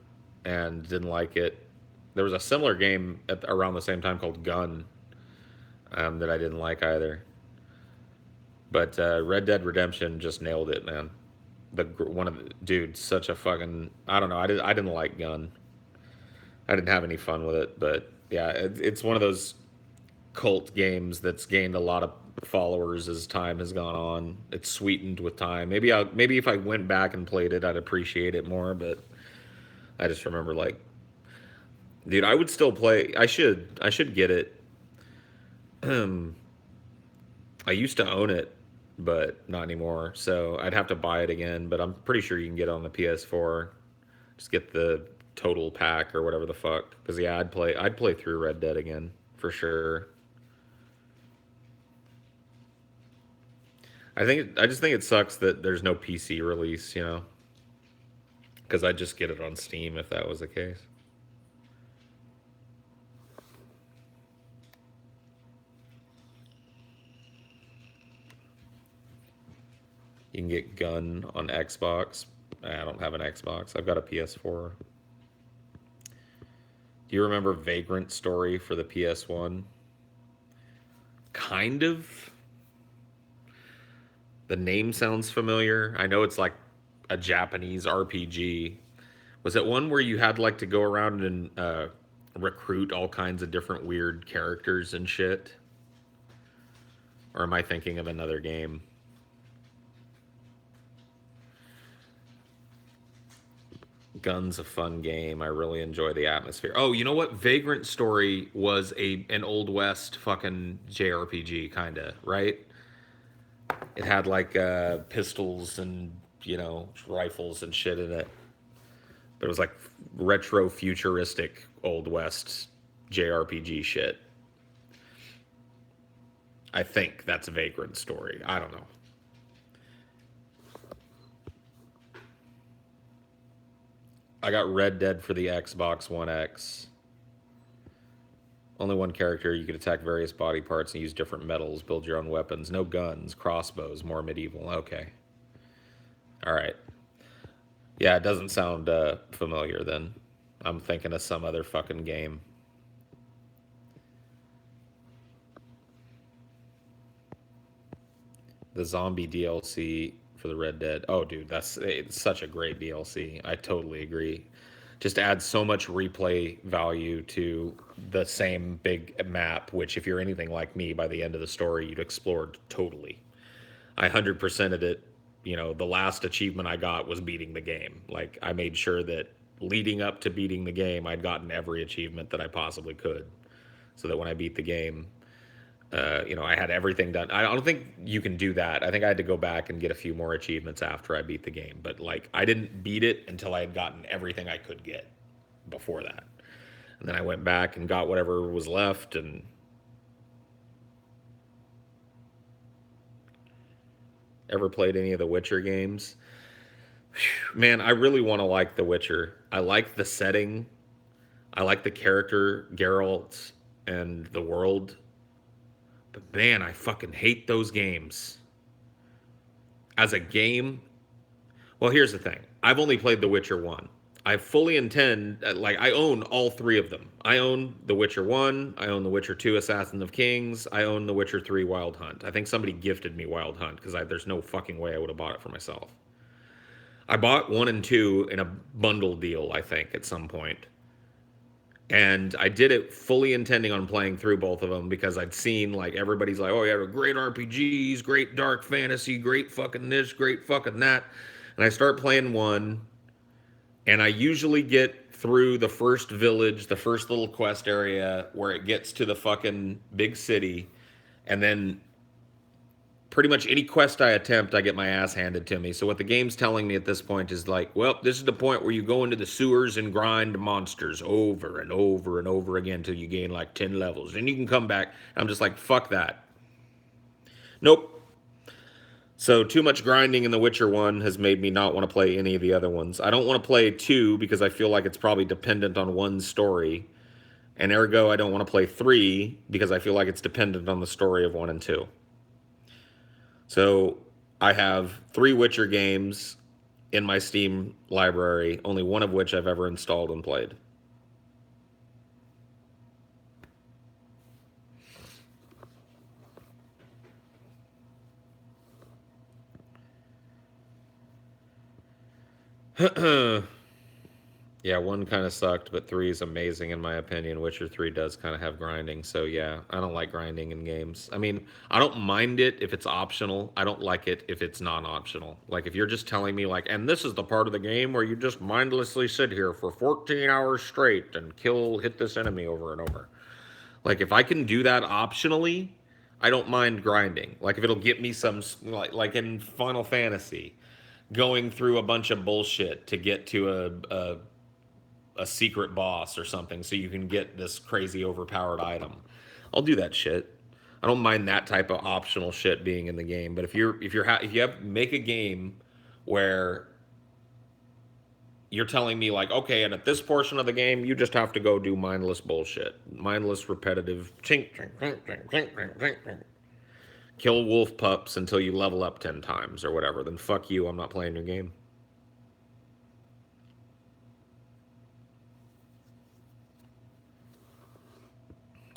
and didn't like it. There was a similar game around the same time called Gun, that I didn't like either. But Red Dead Redemption just nailed it, man. Dude, such a fucking, I don't know. I didn't like Gun. I didn't have any fun with it, but yeah, it's one of those cult games that's gained a lot of followers as time has gone on. It's sweetened with time. Maybe if I went back and played it, I'd appreciate it more. But I just remember like, dude, I would still play. I should get it. I used to own it, but not anymore. So I'd have to buy it again. But I'm pretty sure you can get it on the PS4. Just get the total pack or whatever the fuck. Because yeah, I'd play through Red Dead again for sure. I just think it sucks that there's no PC release, you know, because I'd just get it on Steam if that was the case. You can get Gun on Xbox. I don't have an Xbox. I've got a PS4. Do you remember Vagrant Story for the PS1? Kind of. The name sounds familiar. I know it's like a Japanese RPG. Was it one where you had like to go around and recruit all kinds of different weird characters and shit? Or am I thinking of another game? Gun's a fun game. I really enjoy the atmosphere. Oh, you know what? Vagrant Story was an Old West fucking JRPG kind of, right? It had like pistols and, you know, rifles and shit in it. But it was like retro futuristic Old West JRPG shit. I think that's a Vagrant Story. I don't know. I got Red Dead for the Xbox One X. Only one character. You could attack various body parts and use different metals, build your own weapons. No guns, crossbows, more medieval. Okay. All right. Yeah, it doesn't sound familiar then. I'm thinking of some other fucking game. The zombie DLC for the Red Dead. Oh, dude, it's such a great DLC. I totally agree. Just adds so much replay value to the same big map, which, if you're anything like me, by the end of the story, you'd explored totally. I 100%ed it. You know, the last achievement I got was beating the game. Like, I made sure that leading up to beating the game, I'd gotten every achievement that I possibly could. So that when I beat the game, you know, I had everything done. I don't think you can do that. I think I had to go back and get a few more achievements after I beat the game. But like, I didn't beat it until I had gotten everything I could get before that. And then I went back and got whatever was left. And ever played any of the Witcher games? Man, I really want to like The Witcher. I like the setting. I like the character Geralt and the world. But man, I fucking hate those games. As a game, well, here's the thing. I've only played The Witcher 1. I fully intend, like, I own all three of them. I own The Witcher 1, I own The Witcher 2, Assassin of Kings, I own The Witcher 3, Wild Hunt. I think somebody gifted me Wild Hunt because there's no fucking way I would have bought it for myself. I bought 1 and 2 in a bundle deal, I think, at some point. And I did it fully intending on playing through both of them because I'd seen like everybody's like, oh yeah, great RPGs, great dark fantasy, great fucking this, great fucking that. And I start playing 1, and I usually get through the first village, the first little quest area where it gets to the fucking big city, and then pretty much any quest I attempt, I get my ass handed to me. So what the game's telling me at this point is like, well, this is the point where you go into the sewers and grind monsters over and over and over again until you gain like 10 levels. And you can come back. I'm just like, fuck that. Nope. So too much grinding in The Witcher 1 has made me not want to play any of the other ones. I don't want to play 2 because I feel like it's probably dependent on one story. And ergo, I don't want to play 3 because I feel like it's dependent on the story of 1 and 2. So I have 3 Witcher games in my Steam library, only one of which I've ever installed and played. Yeah, 1 kind of sucked, but 3 is amazing in my opinion. Witcher 3 does kind of have grinding, so yeah, I don't like grinding in games. I mean, I don't mind it if it's optional. I don't like it if it's non-optional. Like if you're just telling me like, and this is the part of the game where you just mindlessly sit here for 14 hours straight and hit this enemy over and over. Like if I can do that optionally, I don't mind grinding. Like if it'll get me some like in Final Fantasy, going through a bunch of bullshit to get to a secret boss or something so you can get this crazy overpowered item. I'll do that shit. I don't mind that type of optional shit being in the game. But if you have make a game where you're telling me like, okay, and at this portion of the game, you just have to go do mindless bullshit, mindless repetitive chink, chink, chink, chink, chink, chink, chink, chink. Kill wolf pups until you level up 10 times or whatever, then fuck you, I'm not playing your game.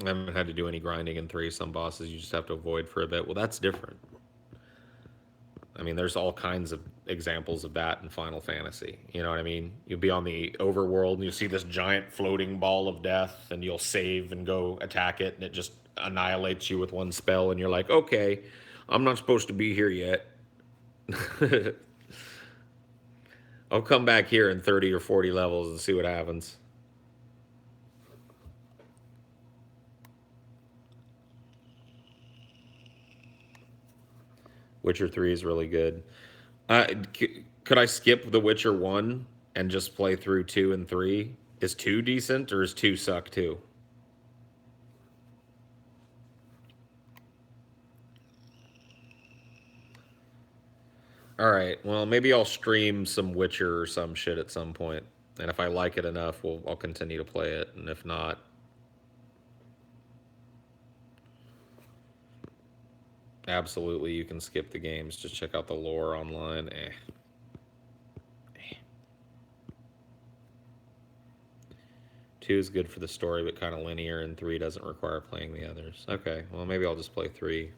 I haven't had to do any grinding in 3. Some bosses you just have to avoid for a bit. Well, that's different. I mean, there's all kinds of examples of that in Final Fantasy. You know what I mean? You'll be on the overworld and you see this giant floating ball of death, and you'll save and go attack it, and it just annihilates you with one spell, and you're like, okay, I'm not supposed to be here yet. I'll come back here in 30 or 40 levels and see what happens. Witcher 3 is really good. Could I skip The Witcher 1 and just play through 2 and 3? Is 2 decent or is 2 suck too? All right, well, maybe I'll stream some Witcher or some shit at some point. And if I like it enough, I'll continue to play it. And if not, absolutely, you can skip the games. Just check out the lore online. 2 is good for the story, but kind of linear, and 3 doesn't require playing the others. Okay, well, maybe I'll just play 3.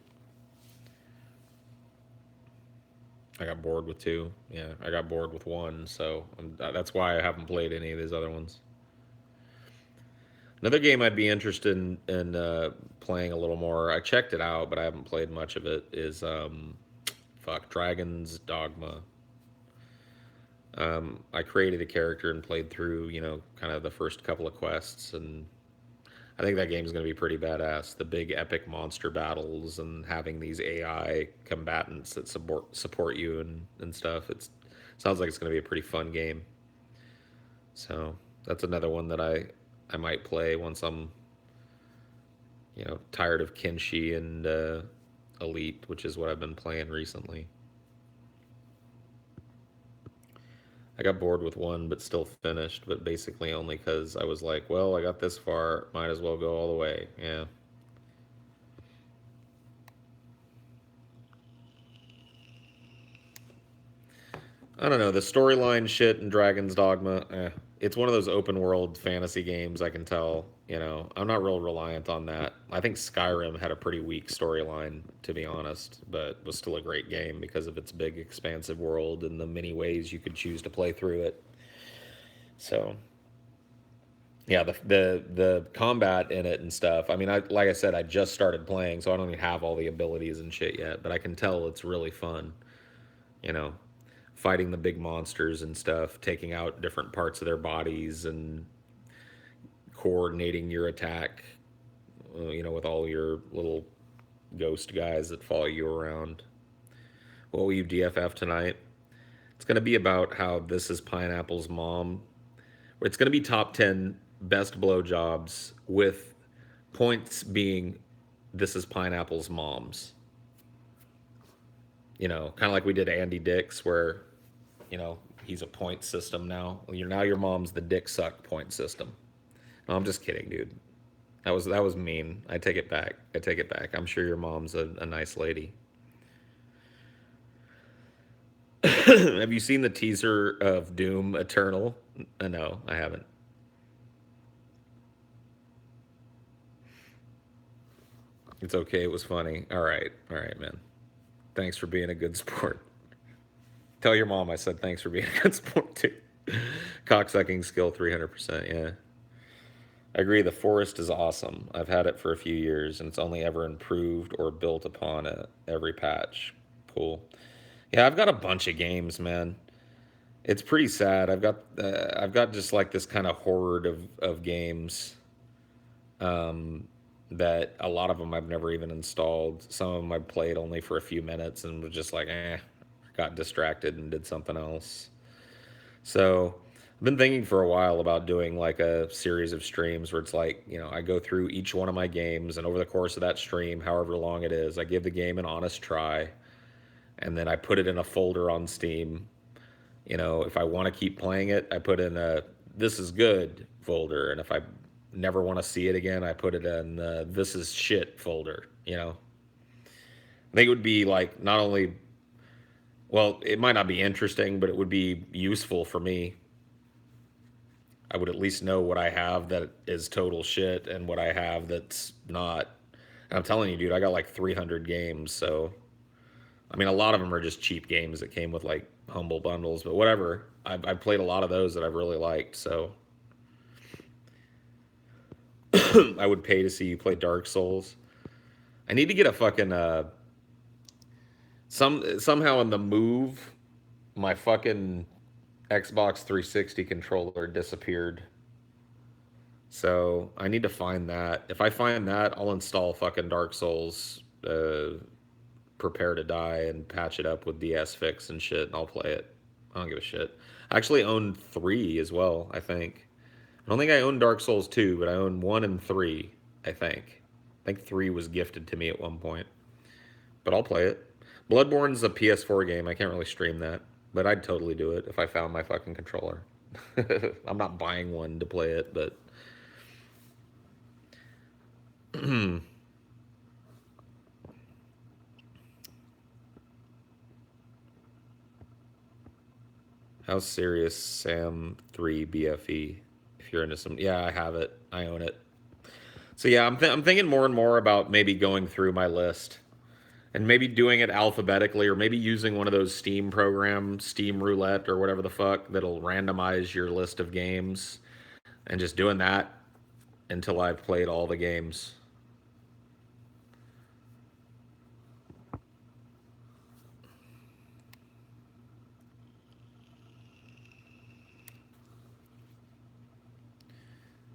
I got bored with 2. Yeah, I got bored with 1, so that's why I haven't played any of these other ones. Another game I'd be interested in playing a little more. I checked it out, but I haven't played much of it. Is Dragon's Dogma. I created a character and played through, kind of the first couple of quests, and I think that game's going to be pretty badass. The big epic monster battles and having these AI combatants that support you and stuff. It sounds like it's going to be a pretty fun game. So that's another one that I might play once I'm, tired of Kenshi and Elite, which is what I've been playing recently. I got bored with 1, but still finished, but basically only because I was like, well, I got this far, might as well go all the way. Yeah. I don't know, the storyline shit in Dragon's Dogma, it's one of those open world fantasy games, I can tell. I'm not real reliant on that. I think Skyrim had a pretty weak storyline, to be honest, but was still a great game because of its big, expansive world and the many ways you could choose to play through it. So, yeah, the combat in it and stuff. I mean, like I said, I just started playing, so I don't even have all the abilities and shit yet, but I can tell it's really fun. You know, fighting the big monsters and stuff, taking out different parts of their bodies and coordinating your attack, with all your little ghost guys that follow you around. What will you DFF tonight? It's going to be about how This Is Pineapple's mom. It's going to be top 10 best blowjobs with points being This Is Pineapple's mom's. Kind of like we did Andy Dick's, where, he's a point system now. Now your mom's the dick suck point system. No, I'm just kidding, dude. That was mean. I take it back. I'm sure your mom's a nice lady. Have you seen the teaser of Doom Eternal? No, I haven't. It's okay. It was funny. All right, man. Thanks for being a good sport. Tell your mom I said thanks for being a good sport too. Cocksucking skill 300%. Yeah. I agree. The forest is awesome. I've had it for a few years and it's only ever improved or built upon it every patch. Cool. Yeah, I've got a bunch of games, man. It's pretty sad. I've got just like this kind of horde of games that a lot of them I've never even installed. Some of them I played only for a few minutes and was just like, got distracted and did something else. So I've been thinking for a while about doing like a series of streams where it's like, I go through each one of my games and over the course of that stream, however long it is, I give the game an honest try and then I put it in a folder on Steam. If I want to keep playing it, I put in a this is good folder. And if I never want to see it again, I put it in the this is shit folder. I think it would be like not only, well, it might not be interesting, but it would be useful for me. I would at least know what I have that is total shit and what I have that's not. And I'm telling you, dude, I got like 300 games. So, I mean, a lot of them are just cheap games that came with like humble bundles, but whatever. I've played a lot of those that I've really liked. So, I would pay to see you play Dark Souls. I need to get a fucking somehow in the move, my fucking Xbox 360 controller disappeared. So I need to find that. If I find that, I'll install fucking Dark Souls, Prepare to Die, and patch it up with DS Fix and shit, and I'll play it. I don't give a shit. I actually own 3 as well, I think. I don't think I own Dark Souls 2, but I own 1 and 3, I think. I think 3 was gifted to me at one point. But I'll play it. Bloodborne's a PS4 game. I can't really stream that. But I'd totally do it if I found my fucking controller. I'm not buying one to play it, but... How's serious Sam 3 BFE? If you're into some... Yeah, I have it. I own it. So yeah, I'm thinking more and more about maybe going through my list. And maybe doing it alphabetically, or maybe using one of those Steam programs, Steam Roulette or whatever the fuck, that'll randomize your list of games. And just doing that until I've played all the games.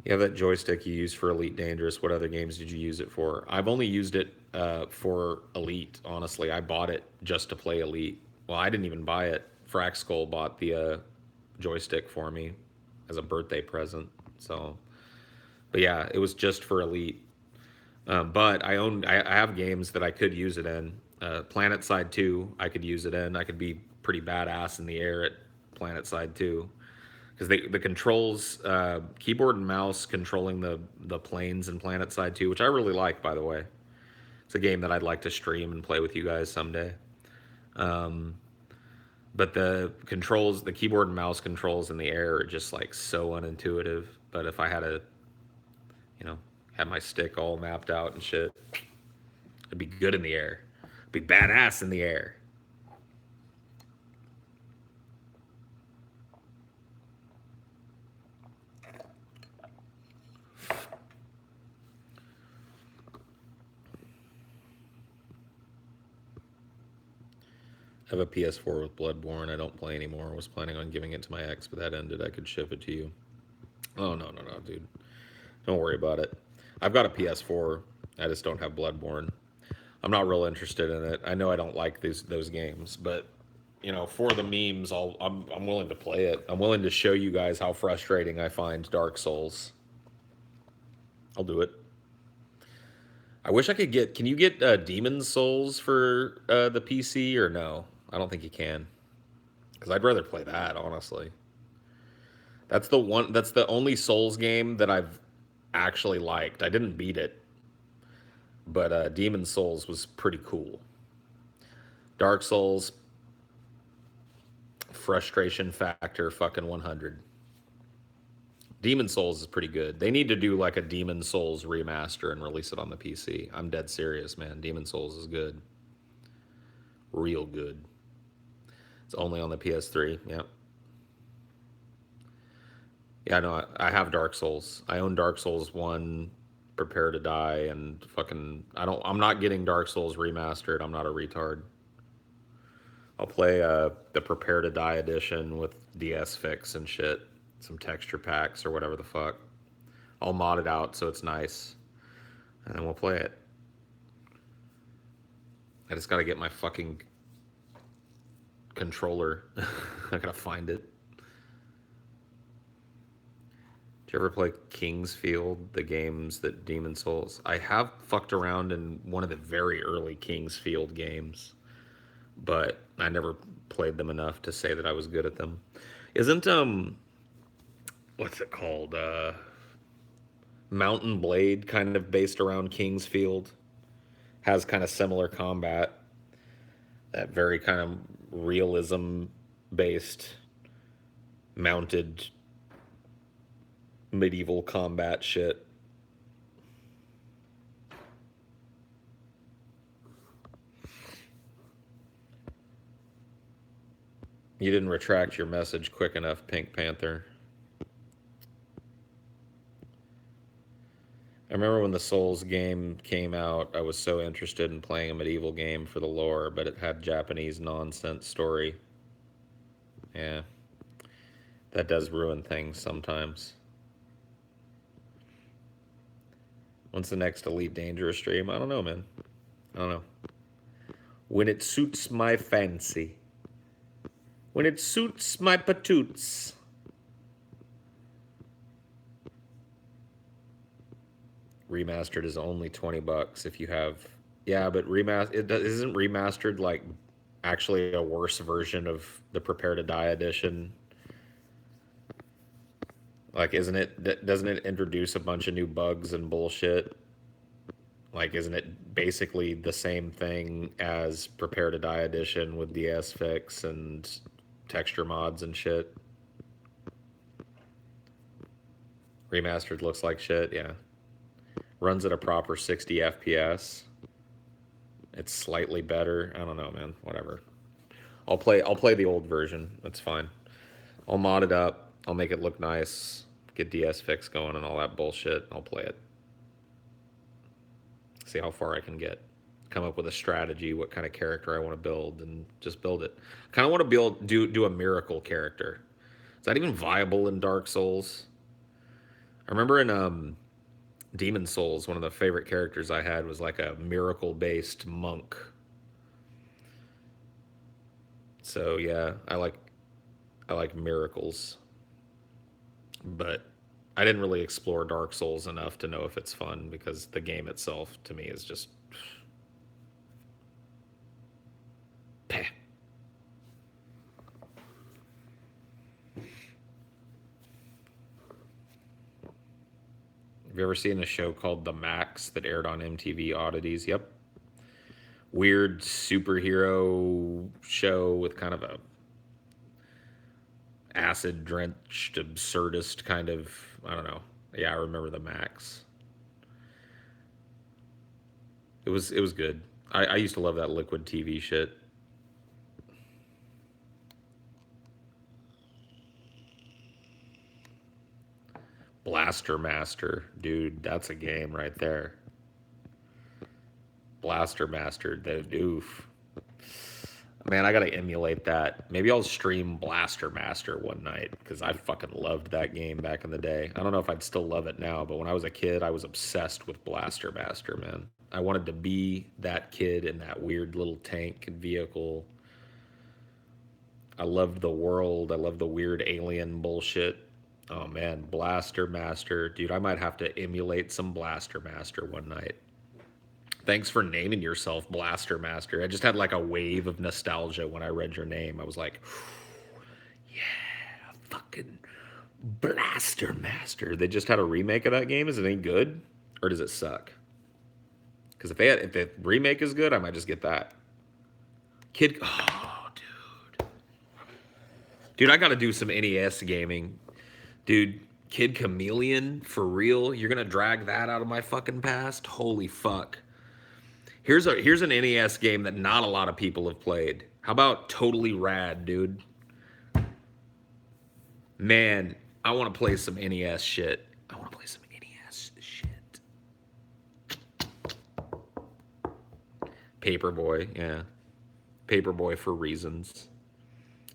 You have that joystick you use for Elite Dangerous. What other games did you use it for? I've only used it for Elite, honestly. I bought it just to play Elite. Well, I didn't even buy it. Frack Skull bought the joystick for me as a birthday present. So, but yeah, it was just for Elite. But I have games that I could use it in. Planet Side 2, I could use it in. I could be pretty badass in the air at Planet Side 2. Because the controls, keyboard and mouse controlling the planes in Planet Side 2, which I really like, by the way. It's a game that I'd like to stream and play with you guys someday. But the controls, the keyboard and mouse controls in the air are just like so unintuitive. But if I had had my stick all mapped out and shit, it'd be good in the air. It'd be badass in the air. I have a PS4 with Bloodborne. I don't play anymore. I was planning on giving it to my ex, but that ended. I could ship it to you. Oh, no, dude. Don't worry about it. I've got a PS4. I just don't have Bloodborne. I'm not real interested in it. I know I don't like those games, but for the memes, I'm willing to play it. I'm willing to show you guys how frustrating I find Dark Souls. I'll do it. I wish I could get. Can you get Demon's Souls for the PC or no? I don't think you can. Because I'd rather play that, honestly. That's the one. That's the only Souls game that I've actually liked. I didn't beat it, but Demon's Souls was pretty cool. Dark Souls, frustration factor, fucking 100. Demon Souls is pretty good. They need to do like a Demon Souls remaster and release it on the PC. I'm dead serious, man. Demon Souls is good. Real good. It's only on the PS3. Yep. Yeah, no, I have Dark Souls. I own Dark Souls 1, Prepare to Die, and fucking I'm not getting Dark Souls remastered. I'm not a retard. I'll play the Prepare to Die edition with DS fix and shit. Some texture packs or whatever the fuck. I'll mod it out so it's nice. And then we'll play it. I just gotta get my fucking controller. I gotta find it. Did you ever play Kingsfield, the games that Demon Souls? I have fucked around in one of the very early Kingsfield games, but I never played them enough to say that I was good at them. Isn't what's it called? Mountain Blade kind of based around Kingsfield. Has kind of similar combat. That very kind of realism based mounted medieval combat shit. You didn't retract your message quick enough, Pink Panther. I remember when the Souls game came out, I was so interested in playing a medieval game for the lore, but it had Japanese nonsense story. Yeah. That does ruin things sometimes. When's the next Elite Dangerous stream? I don't know, man. I don't know. When it suits my fancy. When it suits my patoots. Remastered is only $20 if you have. Yeah, but isn't remastered like actually a worse version of the Prepare to Die edition? Like, doesn't it introduce a bunch of new bugs and bullshit? Like, isn't it basically the same thing as Prepare to Die edition with DS fix and texture mods and shit? Remastered looks like shit, yeah. Runs at a proper 60 FPS. It's slightly better. I don't know, man. Whatever. I'll play the old version. That's fine. I'll mod it up. I'll make it look nice. Get DS fix going and all that bullshit. I'll play it. See how far I can get. Come up with a strategy, what kind of character I want to build, and just build it. I kind of want to do a miracle character. Is that even viable in Dark Souls? I remember in Demon Souls, one of the favorite characters I had was like a miracle-based monk. So yeah, I like miracles. But I didn't really explore Dark Souls enough to know if it's fun because the game itself to me is just peh. Have you ever seen a show called The Max that aired on MTV Oddities? Yep. Weird superhero show with kind of a acid-drenched, absurdist kind of, I don't know. Yeah, I remember The Max. It was good. I used to love that Liquid TV shit. Blaster Master, dude, that's a game right there. Blaster Master, dude, oof. Man, I gotta emulate that. Maybe I'll stream Blaster Master one night because I fucking loved that game back in the day. I don't know if I'd still love it now, but when I was a kid, I was obsessed with Blaster Master, man. I wanted to be that kid in that weird little tank and vehicle. I loved the world. I loved the weird alien bullshit. Oh man, Blaster Master. Dude, I might have to emulate some Blaster Master one night. Thanks for naming yourself Blaster Master. I just had like a wave of nostalgia when I read your name. I was like, yeah, fucking Blaster Master. They just had a remake of that game. Is it any good? Or does it suck? Because if the remake is good, I might just get that. Oh, dude. Dude, I gotta do some NES gaming. Dude, Kid Chameleon, for real? You're gonna drag that out of my fucking past? Holy fuck. Here's an NES game that not a lot of people have played. How about Totally Rad, dude? Man, I want to play some NES shit. I want to play some NES shit. Paperboy, yeah. Paperboy for reasons.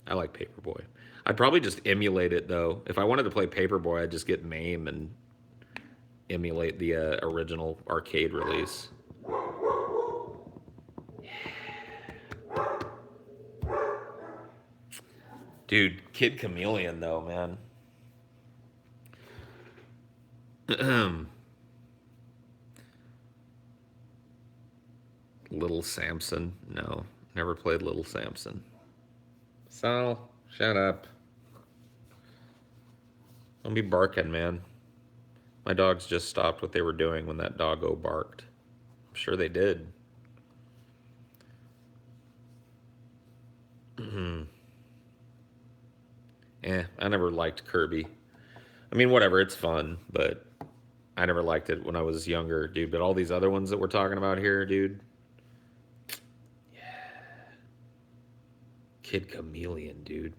I like Paperboy. I'd probably just emulate it though. If I wanted to play Paperboy, I'd just get MAME and emulate the original arcade release. Dude, Kid Chameleon though, man. Little Samson. No, never played Little Samson. Sal, shut up. Don't be barking, man. My dogs just stopped what they were doing when that doggo barked. I'm sure they did. I never liked Kirby. I mean, whatever, it's fun, but I never liked it when I was younger, dude. But all these other ones that we're talking about here, dude. Yeah. Kid Chameleon, dude.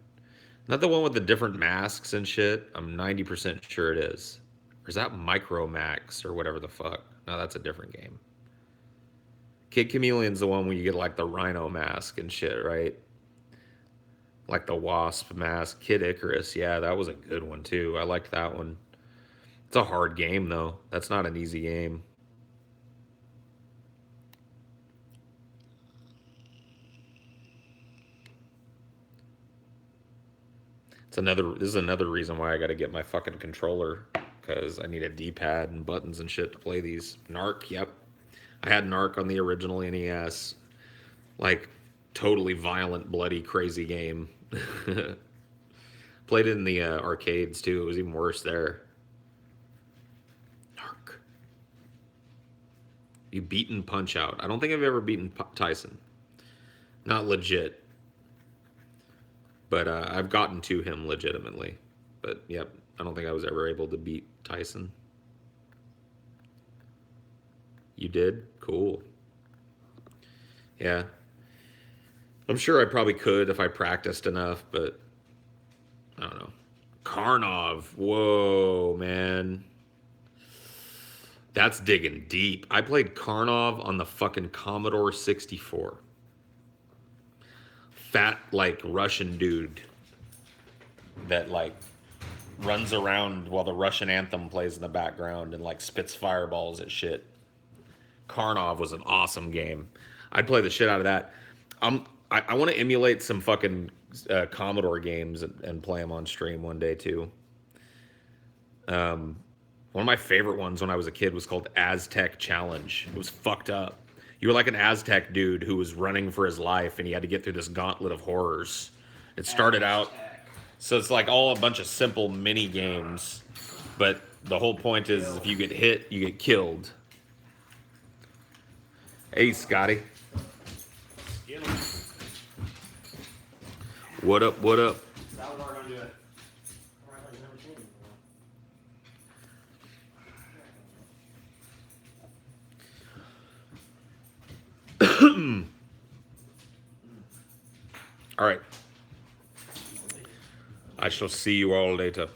Not the one with the different masks and shit. I'm 90% sure it is. Or is that Micro Max or whatever the fuck? No, that's a different game. Kid Chameleon's the one where you get like the rhino mask and shit, right? Like the wasp mask. Kid Icarus, yeah, that was a good one too. I liked that one. It's a hard game though. That's not an easy game. This is another reason why I gotta get my fucking controller, because I need a D-pad and buttons and shit to play these. Narc, yep. I had Narc on the original NES. Like, totally violent, bloody, crazy game. Played it in the arcades too. It was even worse there. Narc. You beaten Punch-Out. I don't think I've ever beaten Tyson. Not legit. But I've gotten to him legitimately. But, yep, I don't think I was ever able to beat Tyson. You did? Cool. Yeah. I'm sure I probably could if I practiced enough, but I don't know. Karnov. Whoa, man. That's digging deep. I played Karnov on the fucking Commodore 64. Fat, like, Russian dude that, like, runs around while the Russian anthem plays in the background and, like, spits fireballs at shit. Karnov was an awesome game. I'd play the shit out of that. I want to emulate some fucking Commodore games and play them on stream one day, too. One of my favorite ones when I was a kid was called Aztec Challenge. It was fucked up. You were like an Aztec dude who was running for his life, and he had to get through this gauntlet of horrors. It started out, so it's like all a bunch of simple mini games, but the whole point is if you get hit, you get killed. Hey, Scotty. What up, what up? Salvador gonna do it. All right. I shall see you all later.